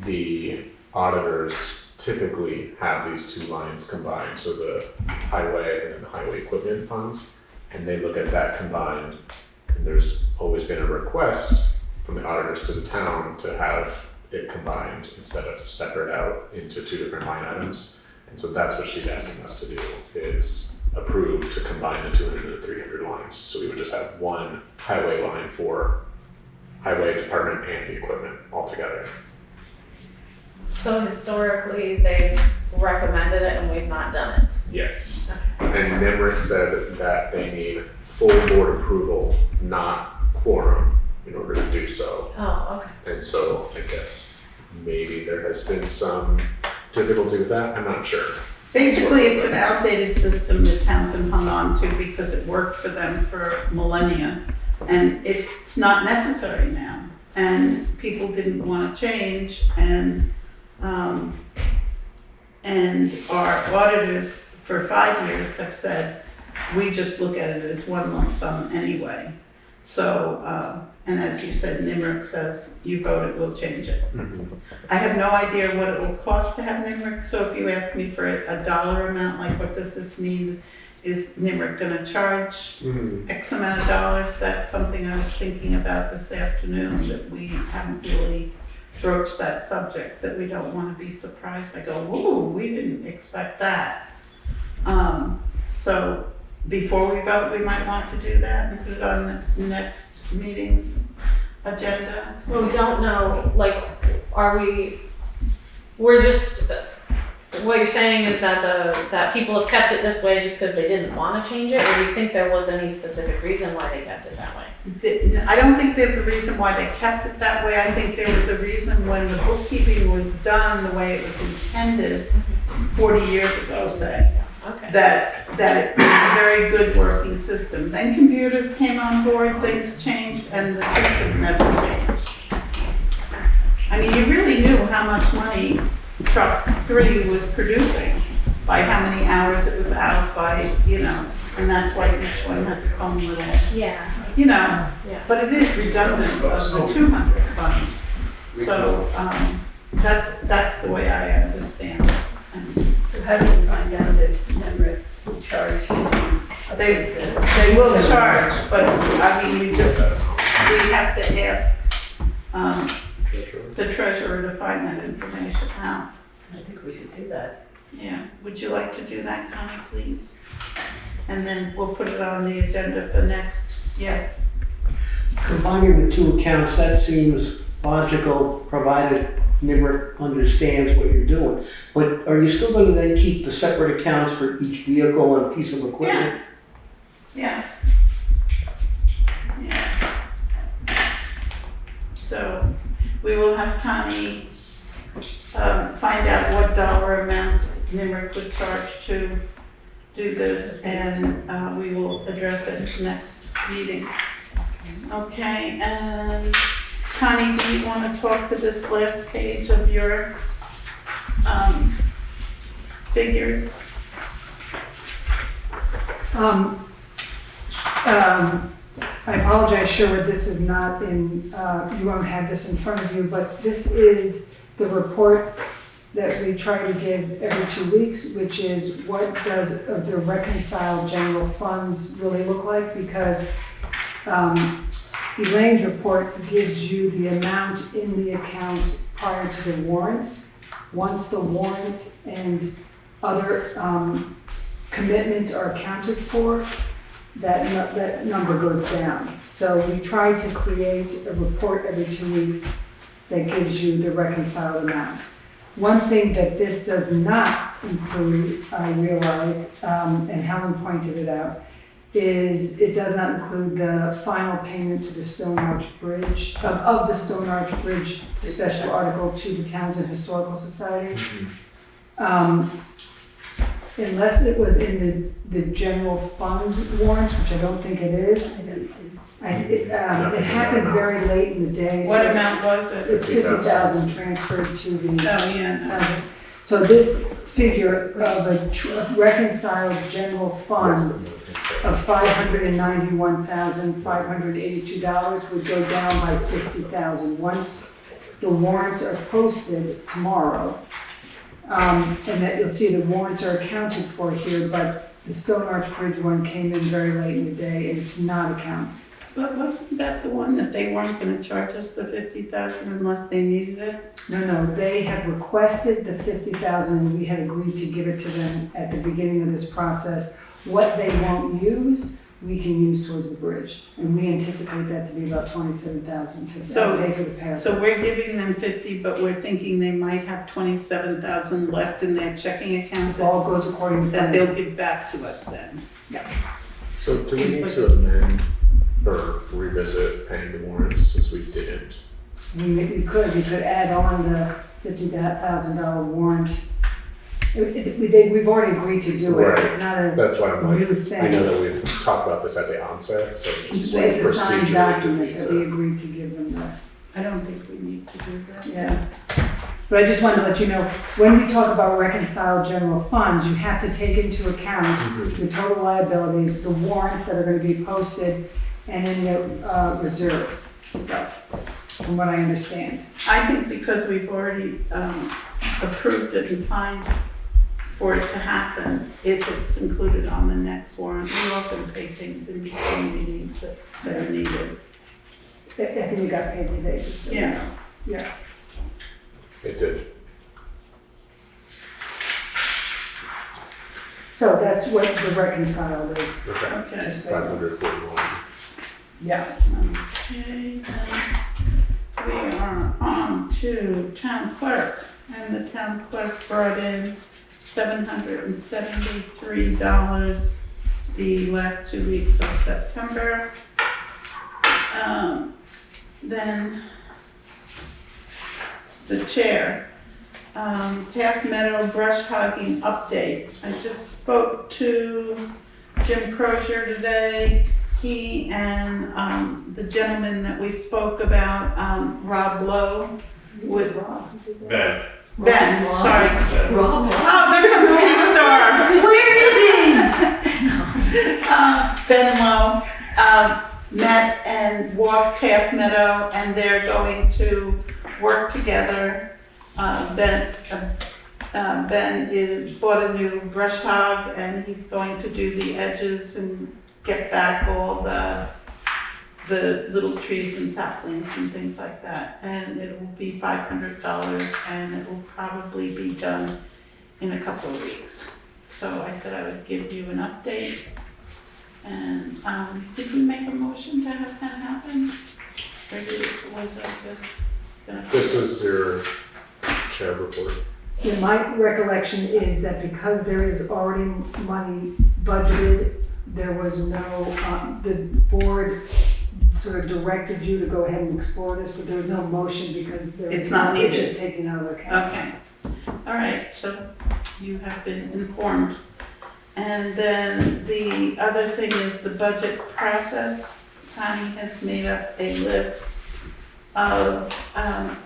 S3: the auditors typically have these two lines combined, so the highway and then the highway equipment funds, and they look at that combined. And there's always been a request from the auditors to the town to have it combined instead of separate out into two different line items. And so that's what she's asking us to do, is approve to combine the 200 and the 300 lines. So we would just have one highway line for highway department and the equipment all together.
S10: So historically, they've recommended it and we've not done it.
S3: Yes. And NIMRIC said that they need full board approval, not quorum, in order to do so.
S10: Oh, okay.
S3: And so I guess maybe there has been some difficulty with that. I'm not sure.
S1: Basically, it's an outdated system that Townsend hung on to because it worked for them for millennia. And it's not necessary now. And people didn't want to change. And our auditors for 5 years have said, we just look at it as one lump sum anyway. So, and as you said, NIMRIC says, you vote it, we'll change it. I have no idea what it will cost to have NIMRIC, so if you ask me for a dollar amount, like what does this mean? Is NIMRIC gonna charge X amount of dollars? That's something I was thinking about this afternoon, that we haven't really broached that subject, that we don't wanna be surprised by go, whoa, we didn't expect that. So before we vote, we might want to do that and put it on the next meeting's agenda.
S10: Well, we don't know, like, we're just, what you're saying is that that people have kept it this way just because they didn't want to change it, or do you think there was any specific reason why they kept it that way?
S1: I don't think there's a reason why they kept it that way. I think there was a reason when the bookkeeping was done the way it was intended 40 years ago, say.
S10: Okay.
S1: That it was a very good working system. Then computers came on board, things changed, and the system never changed. I mean, you really knew how much money truck 3 was producing by how many hours it was out by, and that's why each one has its own little,
S10: Yeah.
S1: Yeah.
S10: But
S1: But it is redundant of the 200 fund. So, that's the way I understand it. And
S2: So how do you find out if NIMRIC will charge?
S1: They will charge, but I mean, we have to ask the treasurer to find that information out.
S2: I think we should do that.
S1: Yeah, would you like to do that, Connie, please? And then we'll put it on the agenda for next, yes.
S5: Combining the two accounts, that seems logical, provided NIMRIC understands what you're doing. But are you still going to then keep the separate accounts for each vehicle and piece of equipment?
S1: Yeah. So we will have Connie find out what dollar amount NIMRIC would charge to do this, and we will address it next meeting. Okay, and Connie, do you want to talk to this last page of your figures?
S7: I apologize, Sherwood, this is not in, you won't have this in front of you, but this is the report that we try to give every 2 weeks, which is what does the reconciled general funds really look like, because Elaine's report gives you the amount in the accounts prior to the warrants. Once the warrants and other commitments are accounted for, that number goes down. So we try to create a report every 2 weeks that gives you the reconciled amount. One thing that this does not include, I realize, and Helen pointed it out, is it does not include the final payment to the Stone Arch Bridge, of the Stone Arch Bridge special article to the Townsend Historical Society. Unless it was in the general fund warrant, which I don't think it is. It happened very late in the day.
S1: What
S7: so
S1: amount was it?
S7: It's 50,000 transferred to the.
S1: Oh, yeah.
S7: So this figure of a reconciled general funds of $591,582 would go down by 50,000 once the warrants are posted tomorrow. And that you'll see the warrants are accounted for here, but the Stone Arch Bridge one came in very late in the day and it's not accounted.
S1: But wasn't that the one that they weren't gonna charge us the 50,000 unless they needed it?
S7: No, they have requested the 50,000 and we had agreed to give it to them at the beginning of this process. What they won't use, we can use towards the bridge. And we anticipate that to be about 27,000 to pay for the parapet.
S1: So we're giving them 50, but we're thinking they might have 27,000 left in their checking account
S7: If all goes according to
S1: that
S7: plan.
S1: they'll give back to us then.
S3: So do we need to amend or revisit paying the warrants since we didn't?
S7: We could add on the $50,000 warrant We've already agreed to do it, it's not a
S3: That's why I'm like,
S7: new
S3: I
S7: thing.
S3: know that we've talked about this at the onset, so just
S7: It's a signed
S3: procedurally do we
S7: document that we
S3: to.
S7: agreed to give them that.
S1: I don't think we need to do that.
S7: Yeah. But I just wanted to let you know, when we talk about reconciled general funds, you have to take into account the total liabilities, the warrants that are gonna be posted, and then the reserves stuff, from what I understand.
S1: I think because we've already approved it and signed for it to happen, if it's included on the next warrant, we often pay things in between meetings that are needed.
S7: I think we got paid today, just so you
S1: Yeah.
S7: know. Yeah.
S3: It did.
S7: So that's what the reconciled is.
S3: Okay.
S1: Okay.
S7: Just so you know.
S3: 541.
S7: Yeah.
S1: Okay, then we are on to town clerk, and the town clerk brought in $773 the last 2 weeks of September. Then the chair, Taft Meadow brush hogging update. I just spoke to Jim Crozier today. He and the gentleman that we spoke about, Rob Lowe, would
S9: Ben.
S1: Ben, sorry.
S8: Rob.
S1: Oh, there's a movie star.
S8: Where is he?
S1: Ben Lowe met and walked Taft Meadow, and they're going to work together. Ben bought a new brush hog, and he's going to do the edges and get back all the little trees and saplings and things like that. And it will be $500, and it will probably be done in a couple of weeks. So I said I would give you an update. And did we make a motion to have that happen? Or was I just gonna?
S3: This is your chair report.
S7: Yeah, my recollection is that because there is already money budgeted, there was no, the board sort of directed you to go ahead and explore this, but there was no motion because there was
S1: It's not needed.
S7: It's just taken out of account.
S1: Okay, all right, so you have been informed. And then the other thing is the budget process. Connie has made up a list of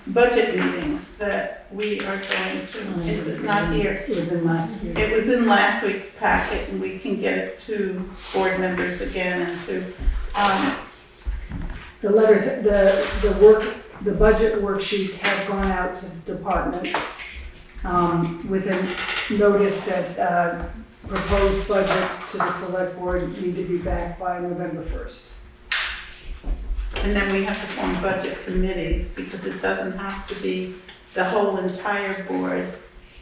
S1: budget meetings that we are going to, is it not here?
S7: It was in last year's.
S1: It was in last week's packet, and we can get it to board members again and to,
S7: The letters, the budget worksheets have gone out to departments with a notice that proposed budgets to the select board need to be back by November 1st.
S1: and then we have to form budget committees, because it doesn't have to be the whole entire board.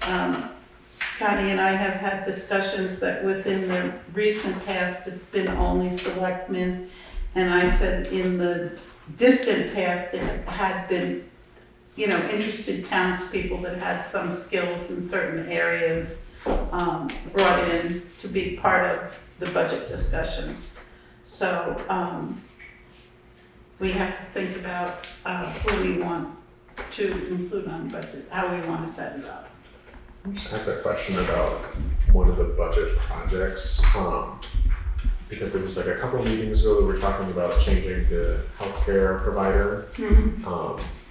S1: Connie and I have had discussions that within the recent past, it's been only selectmen. And I said in the distant past, it had been, interested townspeople that had some skills in certain areas brought in to be part of the budget discussions. So we have to think about who we want to include on budget, how we want to set it up.
S3: Just ask a question about one of the budget projects, because it was like a couple of meetings ago that we were talking about changing the healthcare provider.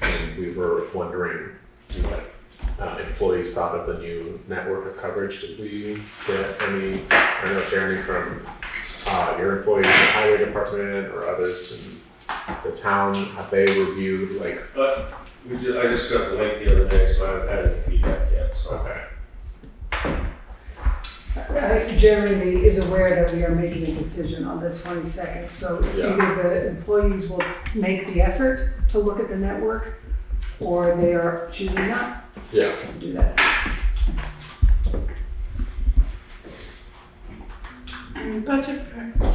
S3: And we were wondering what employees thought of the new network of coverage. Did we get any, I don't know, Jeremy, from your employees in the highway department or others in the town? Have they reviewed
S9: But I just got the link the other day, so I haven't had any feedback yet, so.
S3: Okay.
S7: Jeremy is aware that we are making a decision on the 22nd, so either the employees will make the effort to look at the network, or they are choosing not
S3: Yeah.
S7: to do that.
S1: And budget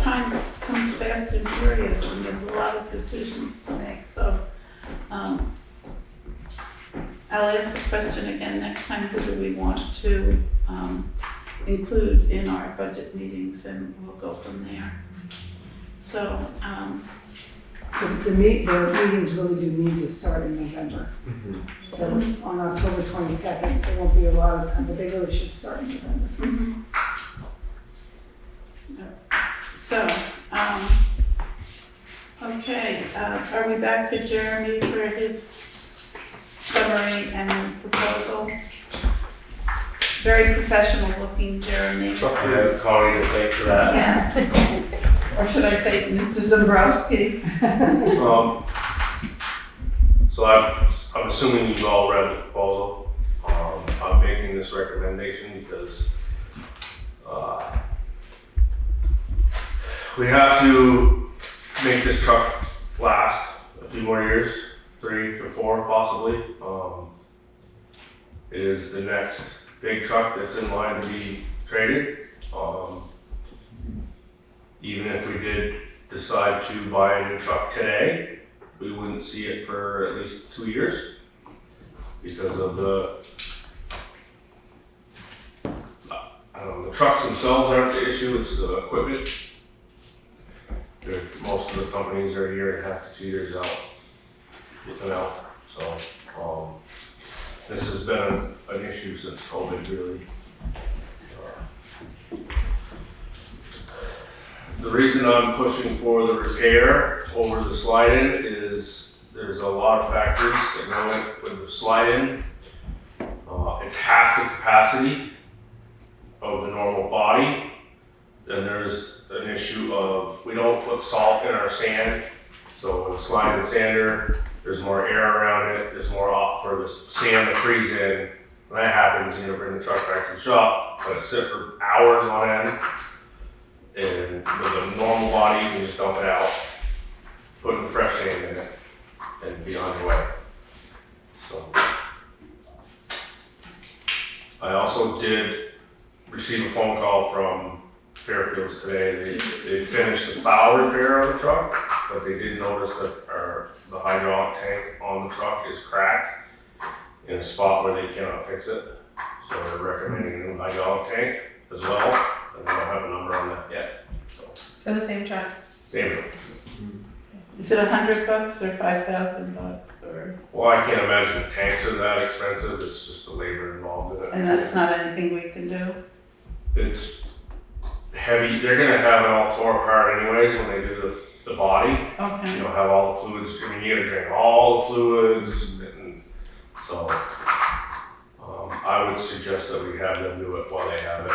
S1: time comes fast and furious, and there's a lot of decisions to make, so I'll ask the question again next time, who do we want to include in our budget meetings, and we'll go from there. So
S7: the meetings really do need to start in November. So on October 22nd, there won't be a lot of time, but they really should start in November.
S1: So, okay, are we back to Jeremy for his summary and proposal? Very professional looking, Jeremy.
S9: I have Connie to thank for that.
S1: Yes. Or should I say Mr. Zambrowski?
S9: So I'm assuming you've all read the proposal. I'm making this recommendation because we have to make this truck last a few more years, 3 or 4 possibly. It is the next big truck that's in line to be traded. Even if we did decide to buy a new truck today, we wouldn't see it for at least 2 years because of the trucks themselves aren't the issue, it's the equipment. Most of the companies are a year and a half to 2 years out with them out. So this has been an issue since COVID really. The reason I'm pushing for the repair over the slide-in is there's a lot of factors that go with the slide-in. It's half the capacity of the normal body. Then there's an issue of we don't put salt in our sand. So when slide-in sander, there's more air around it. There's more off for the sand to freeze in. When that happens, you bring the truck back to the shop, let it sit for hours on end. And with a normal body, you can just dump it out, put fresh sand in it, and be on your way. So, I also did receive a phone call from Fairfields today. They finished the plow repair on the truck, but they did notice that the hydraulic tank on the truck is cracked in a spot where they cannot fix it. So they're recommending a new hydraulic tank as well. And I don't have a number on that yet. So.
S10: For the same truck.
S9: Same truck.
S1: Is it $100 or $5,000 or?
S9: Well, I can't imagine the tanks are that expensive. It's just the labor involved in it.
S1: And that's not anything we can do?
S9: It's heavy. They're gonna have it all tore apart anyways when they do the body.
S1: Okay.
S9: You know, have all the fluids. I mean, you gotta drain all the fluids, and so I would suggest that we have them do it while they have it.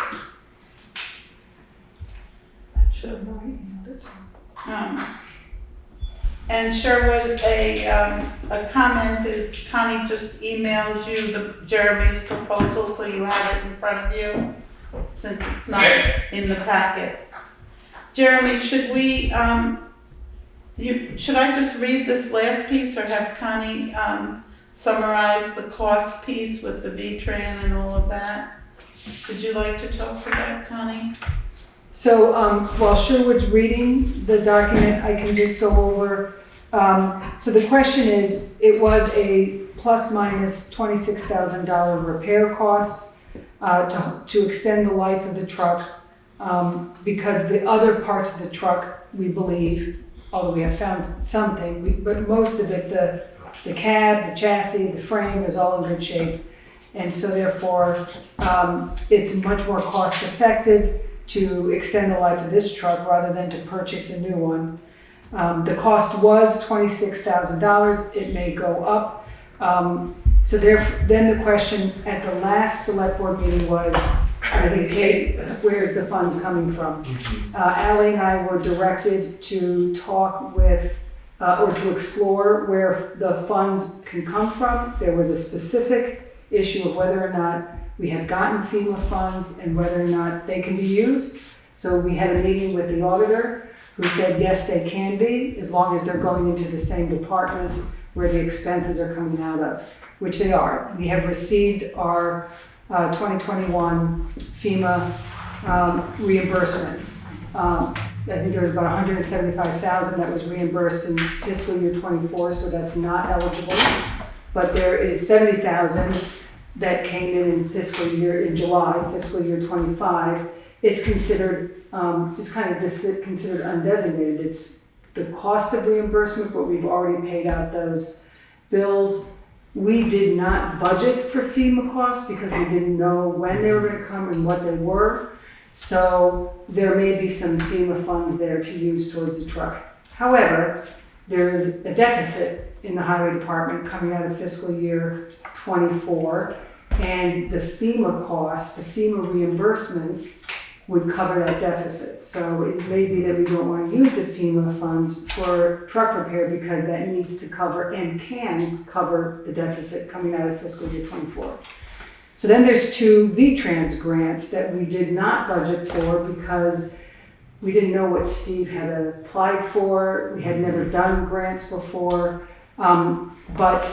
S1: And Sherwood, a comment is Connie just emailed you Jeremy's proposal, so you have it in front of you, since it's not in the packet. Jeremy, should we, should I just read this last piece, or have Connie summarize the cost piece with the VTran and all of that? Would you like to talk to that, Connie?
S7: So while Sherwood's reading the document, I can just go over. So the question is, it was a plus minus $26,000 repair cost to extend the life of the truck because the other parts of the truck, we believe, although we have found something, but most of it, the cab, the chassis, the frame is all in good shape. And so therefore, it's much more cost effective to extend the life of this truck rather than to purchase a new one. The cost was $26,000. It may go up. So then the question at the last select board meeting was, where's the funds coming from? Ally and I were directed to talk with, or to explore where the funds can come from. There was a specific issue of whether or not we have gotten FEMA funds and whether or not they can be used. So we had a meeting with the auditor who said, yes, they can be, as long as they're going into the same department where the expenses are coming out of, which they are. We have received our 2021 FEMA reimbursements. I think there was about $175,000 that was reimbursed in fiscal year 24, so that's not eligible. But there is $70,000 that came in July, fiscal year 25. It's considered, it's kind of considered undesignated. It's the cost of reimbursement, but we've already paid out those bills. We did not budget for FEMA costs because we didn't know when they were gonna come and what they were. So there may be some FEMA funds there to use towards the truck. However, there is a deficit in the highway department coming out of fiscal year '24, and the FEMA costs, the FEMA reimbursements would cover that deficit. So it may be that we don't want to use the FEMA funds for truck repair because that needs to cover and can cover the deficit coming out of fiscal year '24. So then there's 2 VTrans grants that we did not budget for because we didn't know what Steve had applied for. We had never done grants before. But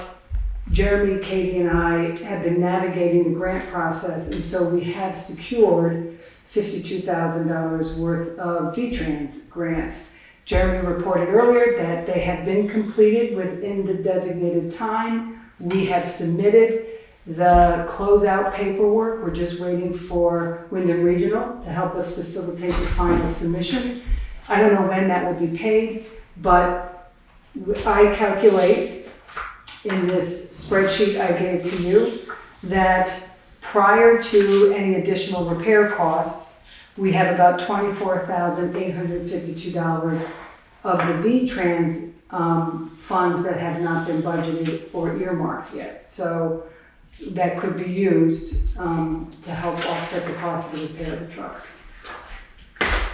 S7: Jeremy, Katie, and I have been navigating the grant process, and so we have secured $52,000 worth of VTrans grants. Jeremy reported earlier that they have been completed within the designated time. We have submitted the closeout paperwork. We're just waiting for Wyndham Regional to help us facilitate the final submission. I don't know when that will be paid, but I calculate in this spreadsheet I gave to you that prior to any additional repair costs, we have about $24,852 of the VTrans funds that have not been budgeted or earmarked yet. So that could be used to help offset the cost of the repair of the truck.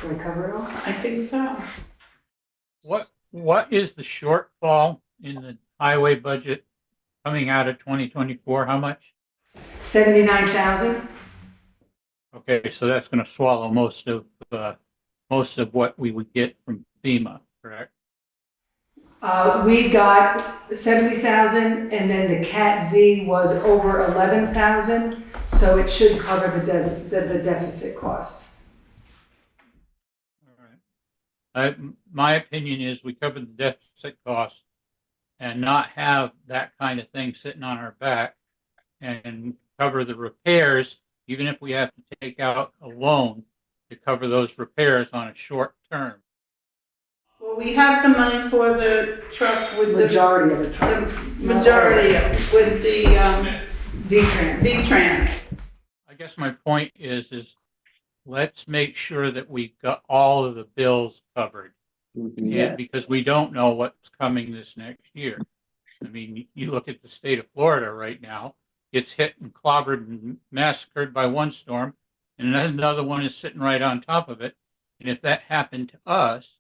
S7: Did I cover it all?
S1: I think so.
S11: What is the shortfall in the highway budget coming out of 2024? How much?
S7: 79,000.
S11: Okay, so that's going to swallow most of what we would get from FEMA, correct?
S7: We got 70,000, and then the Cat Z was over 11,000, so it should cover the deficit cost.
S11: All right. My opinion is we cover the deficit cost and not have that kind of thing sitting on our back, and cover the repairs, even if we have to take out a loan to cover those repairs on a short term.
S1: Well, we have the money for the truck with
S7: Majority of the truck.
S1: the majority of, with the
S7: VTrans.
S1: VTrans.
S11: I guess my point is let's make sure that we've got all of the bills covered. Yeah, because we don't know what's coming this next year. I mean, you look at the state of Florida right now, it's hit and clobbered and massacred by one storm, and another one is sitting right on top of it. And if that happened to us,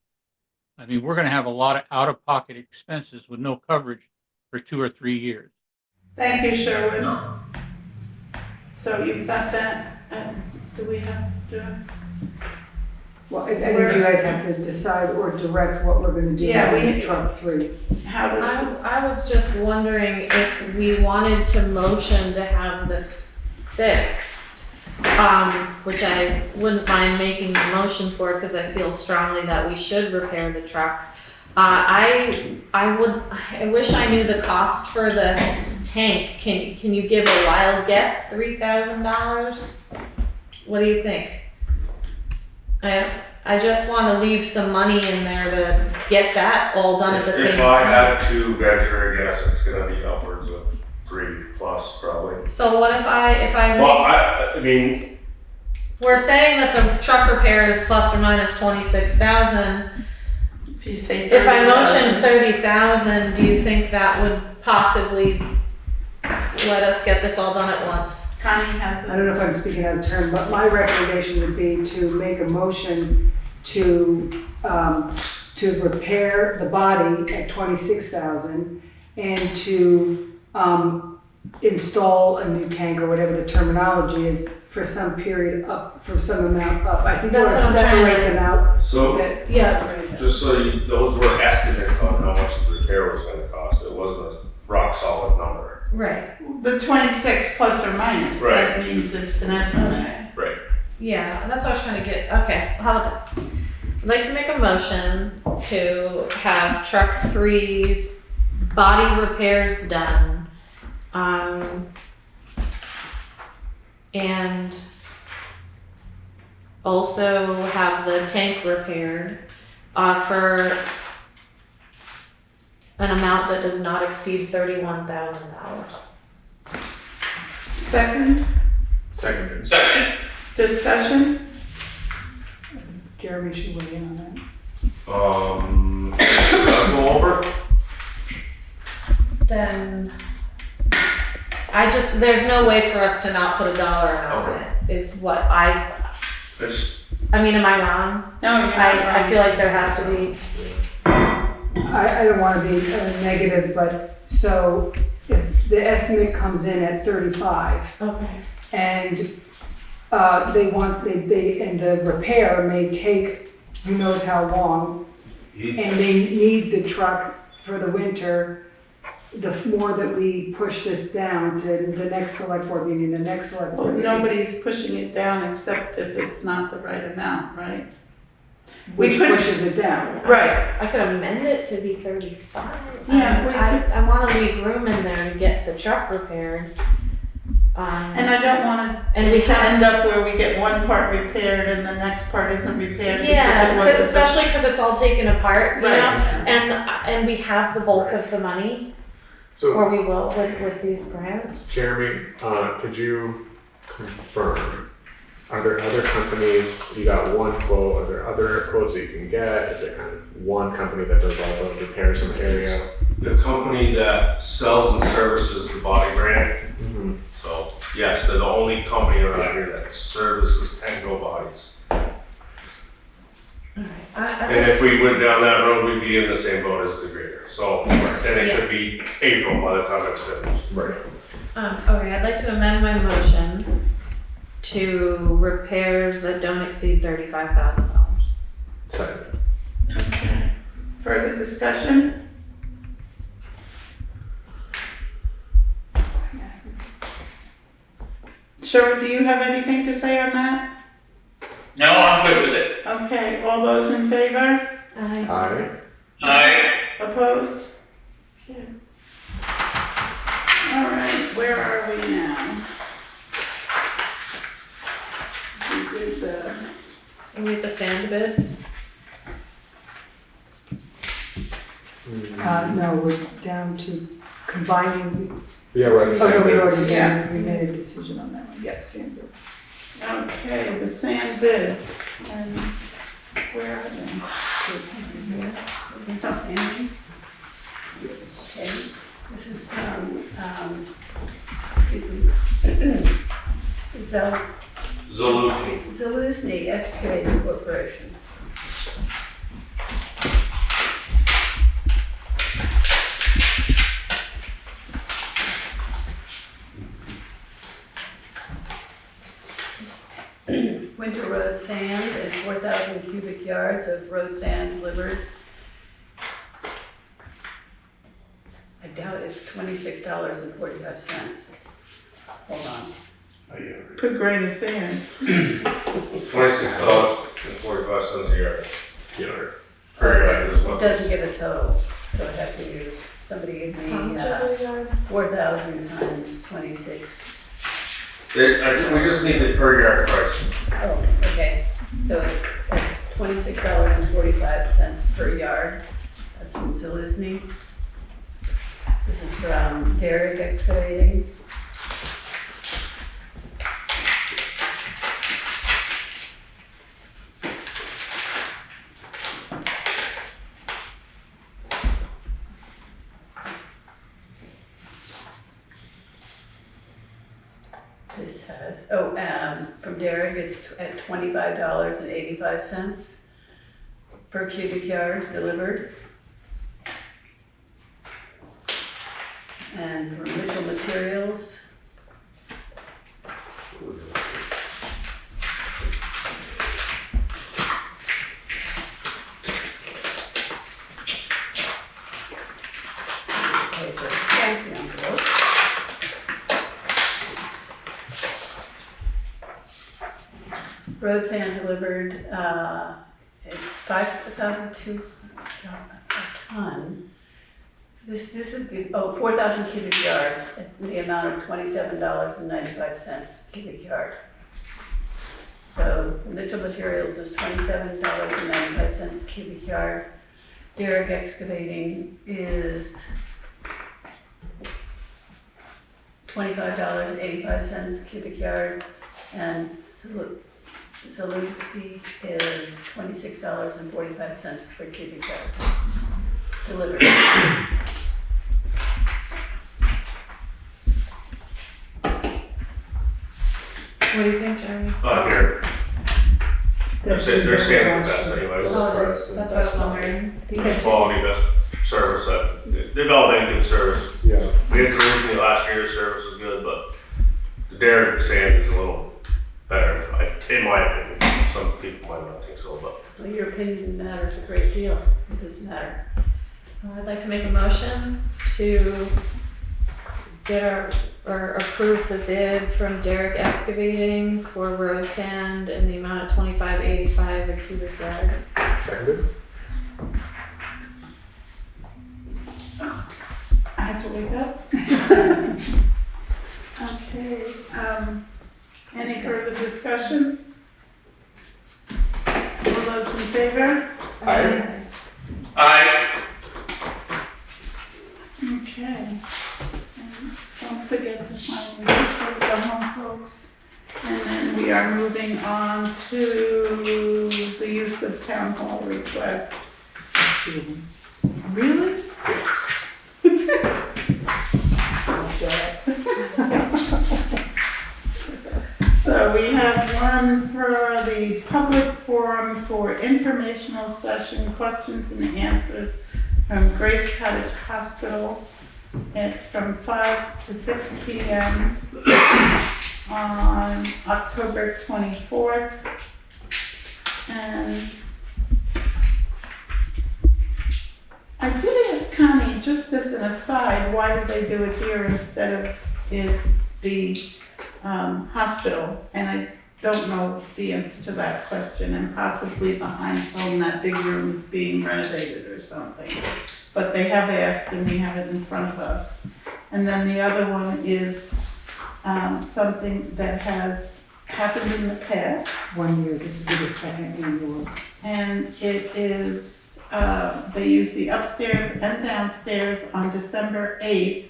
S11: I mean, we're going to have a lot of out-of-pocket expenses with no coverage for 2 or 3 years.
S1: Thank you, Sherwood. So you've got that. Do we have to?
S7: Well, I think you guys have to decide or direct what we're going to do with truck 3.
S1: How does?
S10: I was just wondering if we wanted to motion to have this fixed, which I wouldn't mind making the motion for because I feel strongly that we should repair the truck. I wish I knew the cost for the tank. Can you give a wild guess? $3,000? What do you think? I just want to leave some money in there to get that all done at the same time.
S9: If I had to venture a guess, it's gonna be upwards of 3+ probably.
S10: So what if I
S9: Well, I mean,
S10: we're saying that the truck repair is plus or minus 26,000.
S1: If you say
S10: If I
S1: 30,000.
S10: motion 30,000, do you think that would possibly let us get this all done at once?
S1: Connie has
S7: I don't know if I'm speaking out of turn, but my recommendation would be to make a motion to repair the body at 26,000 and to install a new tank or whatever the terminology is for some period up, for some amount up. I think we want
S10: That's
S7: to
S10: what I'm trying
S7: separate
S10: to-
S7: them out.
S9: so
S10: Yeah.
S9: just so those were estimates on how much the repair was gonna cost. It wasn't a rock solid number.
S10: Right.
S1: the 26 plus or minus.
S9: Right.
S1: That means it's an estimate.
S9: Right.
S10: Yeah, that's what I was trying to get. Okay, how about this? I'd like to make a motion to have truck 3's body repairs done. And also have the tank repaired for an amount that does not exceed $31,000.
S1: Second,
S3: Seconded.
S4: Second.
S1: discussion?
S7: Jeremy should weigh in on that.
S9: Let's go over.
S10: Then there's no way for us to not put a dollar amount on
S9: Okay.
S10: it, is what
S9: It's,
S10: I mean, am I wrong?
S1: No, you're not
S10: I
S1: wrong.
S10: feel like there has to be,
S7: I don't want to be negative, but so if the estimate comes in at 35
S10: okay,
S7: and and the repair may take who knows how long, and they need the truck for the winter, the more that we push this down to the next select board meeting, the next select
S1: Well,
S7: board meeting.
S1: nobody's pushing it down except if it's not the right amount, right?
S7: Which
S1: we could-
S7: pushes it down.
S1: Right.
S10: I could amend it to be 35.
S1: Yeah, we
S10: I wanna leave room in there to get the truck repaired.
S1: And I don't want
S10: And we
S1: it to
S10: have-
S1: end up where we get one part repaired and the next part isn't repaired because
S10: Yeah,
S1: it wasn't.
S10: especially because it's all taken apart, you
S1: Right.
S10: know? And we have the bulk of the money,
S3: So,
S10: or we will with these grants.
S3: Jeremy, could you confirm, are there other companies, you got one quote, are there other quotes that you can get? Is it kind of one company that does all the repairs in the area?
S9: the company that sells and services the body brand.
S3: Mm-hmm.
S9: So, yes, they're the only company around here that services Tango bodies. And if we went down that road, we'd be in the same boat as the grader. So, then it could be April by the time it's finished.
S3: Right.
S10: Okay, I'd like to amend my motion to repairs that don't exceed $35,000.
S3: Second.
S1: Okay. Further discussion? Sherwood, do you have anything to say on that?
S4: No, I'm good with it.
S1: Okay, all those in favor?
S3: Aye.
S4: Aye.
S1: Opposed? Okay. All right, where are we now? We did the,
S10: We have the sand bids.
S7: No, we're down to combining.
S3: Yeah, we're at the
S7: Oh,
S3: same
S7: no, we
S3: bids.
S7: already
S1: Yeah.
S7: did, we made a decision on that one, yep, same group.
S1: okay, the sand bids, and where are they?
S3: Yes.
S2: Okay, this is from, excuse me,
S9: Zaluzny.
S2: Zaluzny Excavating Corporation. Winter road sand and 4,000 cubic yards of road sand delivered. I doubt it's $26.45. Hold on.
S1: Per grain of sand.
S9: $26.45 a yard. Yard. Per yard is
S2: It
S9: what.
S2: doesn't give a total, so I have to use, somebody give me 4,000 times 26.
S9: We just need the per yard price.
S2: Oh, okay, so at $26.45 per yard, that's from Zaluzny. This is from Derrick Excavating. This has, from Derrick, it's at $25.85 per cubic yard delivered. And from Mitchell Materials, okay, for fancy envelope. Road sand delivered, at 5,200 a ton. This is the, 4,000 cubic yards at the amount of $27.95 cubic yard. So Mitchell Materials is $27.95 cubic yard. Derek Excavating is $25.85 cubic yard, and Zalewski is $26.45 per cubic yard delivered.
S10: What do you think, Jeremy?
S9: Here, they're
S7: That's
S9: saying the best
S7: actually-
S9: anyways.
S10: Oh, that's what I was wondering.
S9: Quality, best service, they've all been good service.
S3: Yeah.
S9: We had Zalewski last year, the service was good, but the Derek sand is a little better, in my opinion. Some people might not think so, but.
S2: Well, your opinion matters a great deal. It doesn't matter.
S10: I'd like to make a motion to get or approve the bid from Derek Excavating for road sand in the amount of $25.85 a cubic yard.
S3: Seconded?
S1: I have to wake up. Okay, any further discussion? All those in favor?
S3: Aye.
S4: I,
S1: Okay. And don't forget to sign the home, folks. And then we are moving on to the use of town hall request. Really?
S3: Yes.
S1: So we have one for the public forum for informational session, questions and answers from Grace Cottage Hospital. It's from 5 to 6 p.m. on October 24th. And I did ask Connie, just as an aside, why did they do it here instead of in the hospital? And I don't know the answer to that question, and possibly behind home, that big room is being renovated or something. But they have asked, and we have it in front of us. And then the other one is something that has happened in the past.
S7: 1 year, this will be the second annual.
S1: And it is, they use the upstairs and downstairs on December 8th.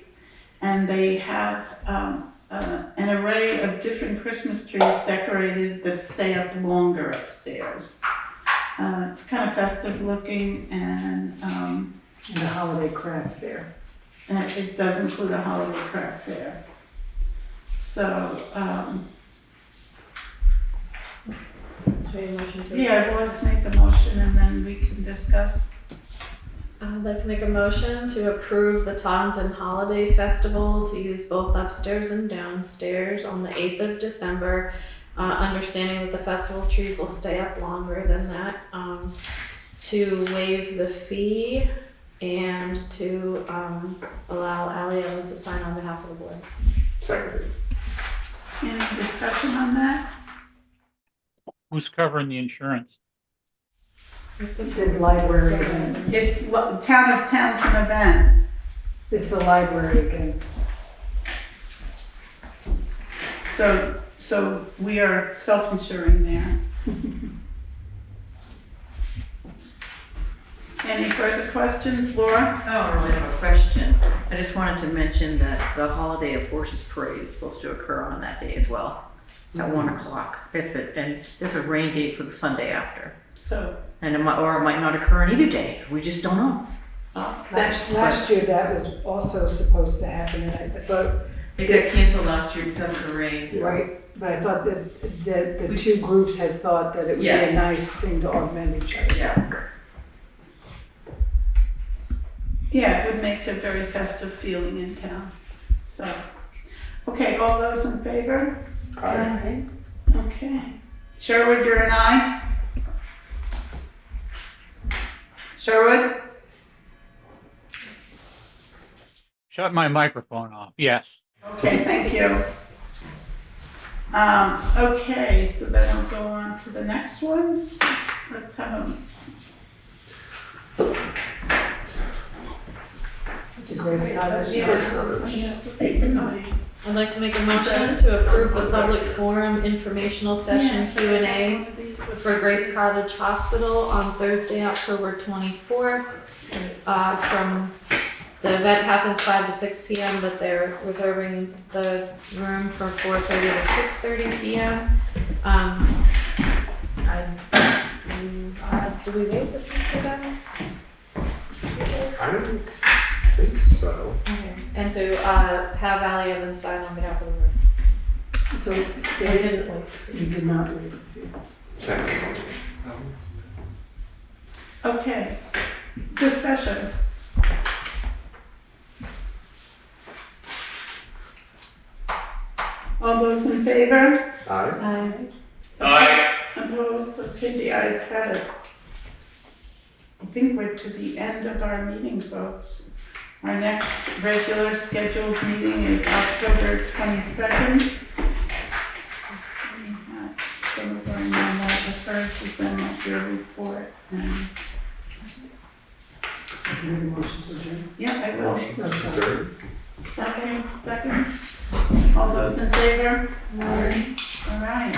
S1: And they have an array of different Christmas trees decorated that stay up longer upstairs. It's kind of festive looking, and
S7: The holiday craft fair.
S1: it does include a holiday craft fair. So, yeah, well, let's make a motion and then we can discuss.
S10: I'd like to make a motion to approve the Townshend Holiday Festival to use both upstairs and downstairs on the 8th of December, understanding that the festival trees will stay up longer than that, to waive the fee and to allow Ally Ellis to sign on behalf of the board.
S3: Seconded.
S1: Any discussion on that?
S11: Who's covering the insurance?
S7: It's the library again.
S1: It's Town of Townshend event.
S7: It's the library again.
S1: So we are self-insuring there. Any further questions, Laura?
S8: I don't really have a question. I just wanted to mention that the Holiday of Horses Parade is supposed to occur on that day as well, at 1 o'clock. And there's a rain date for the Sunday after.
S1: So,
S8: And it might not occur on either day. We just don't know.
S7: Last year, that was also supposed to happen, and I thought,
S8: It got canceled last year because of the rain.
S7: right, but I thought that the two groups had thought that it would be
S8: Yes.
S7: a nice thing to augment each other.
S8: Yeah.
S1: yeah, it would make a very festive feeling in town. So, okay, all those in favor?
S3: Aye.
S1: Okay. Sherwood, you're an aye? Sherwood?
S11: Shut my microphone off. Yes.
S1: Okay, thank you. Okay, so then we'll go on to the next one. Let's have a,
S7: Grace Cottage.
S10: I'd like to make a motion to approve the public forum informational session Q&A for Grace Cottage Hospital on Thursday, October 24th from, the event happens 5 to 6 p.m., but they're reserving the room from 4:30 to 6:30 p.m. Do we wait the fee for them?
S3: I don't think so.
S10: Okay. And to have Valley Evans sign on behalf of the room.
S7: So
S10: They didn't wait.
S7: you did not waive the fee.
S3: Second.
S1: Okay, discussion. All those in favor?
S3: Aye.
S4: Aye.
S1: Opposed? Okay, the ayes have it. I think we're to the end of our meeting, folks. Our next regular scheduled meeting is October 22nd. We have some of our normal affairs is in like your report. And
S7: Make a motion to adjourn.
S1: yeah, I will.
S7: Oh, sorry.
S1: Second. All those in favor? Aye. All right.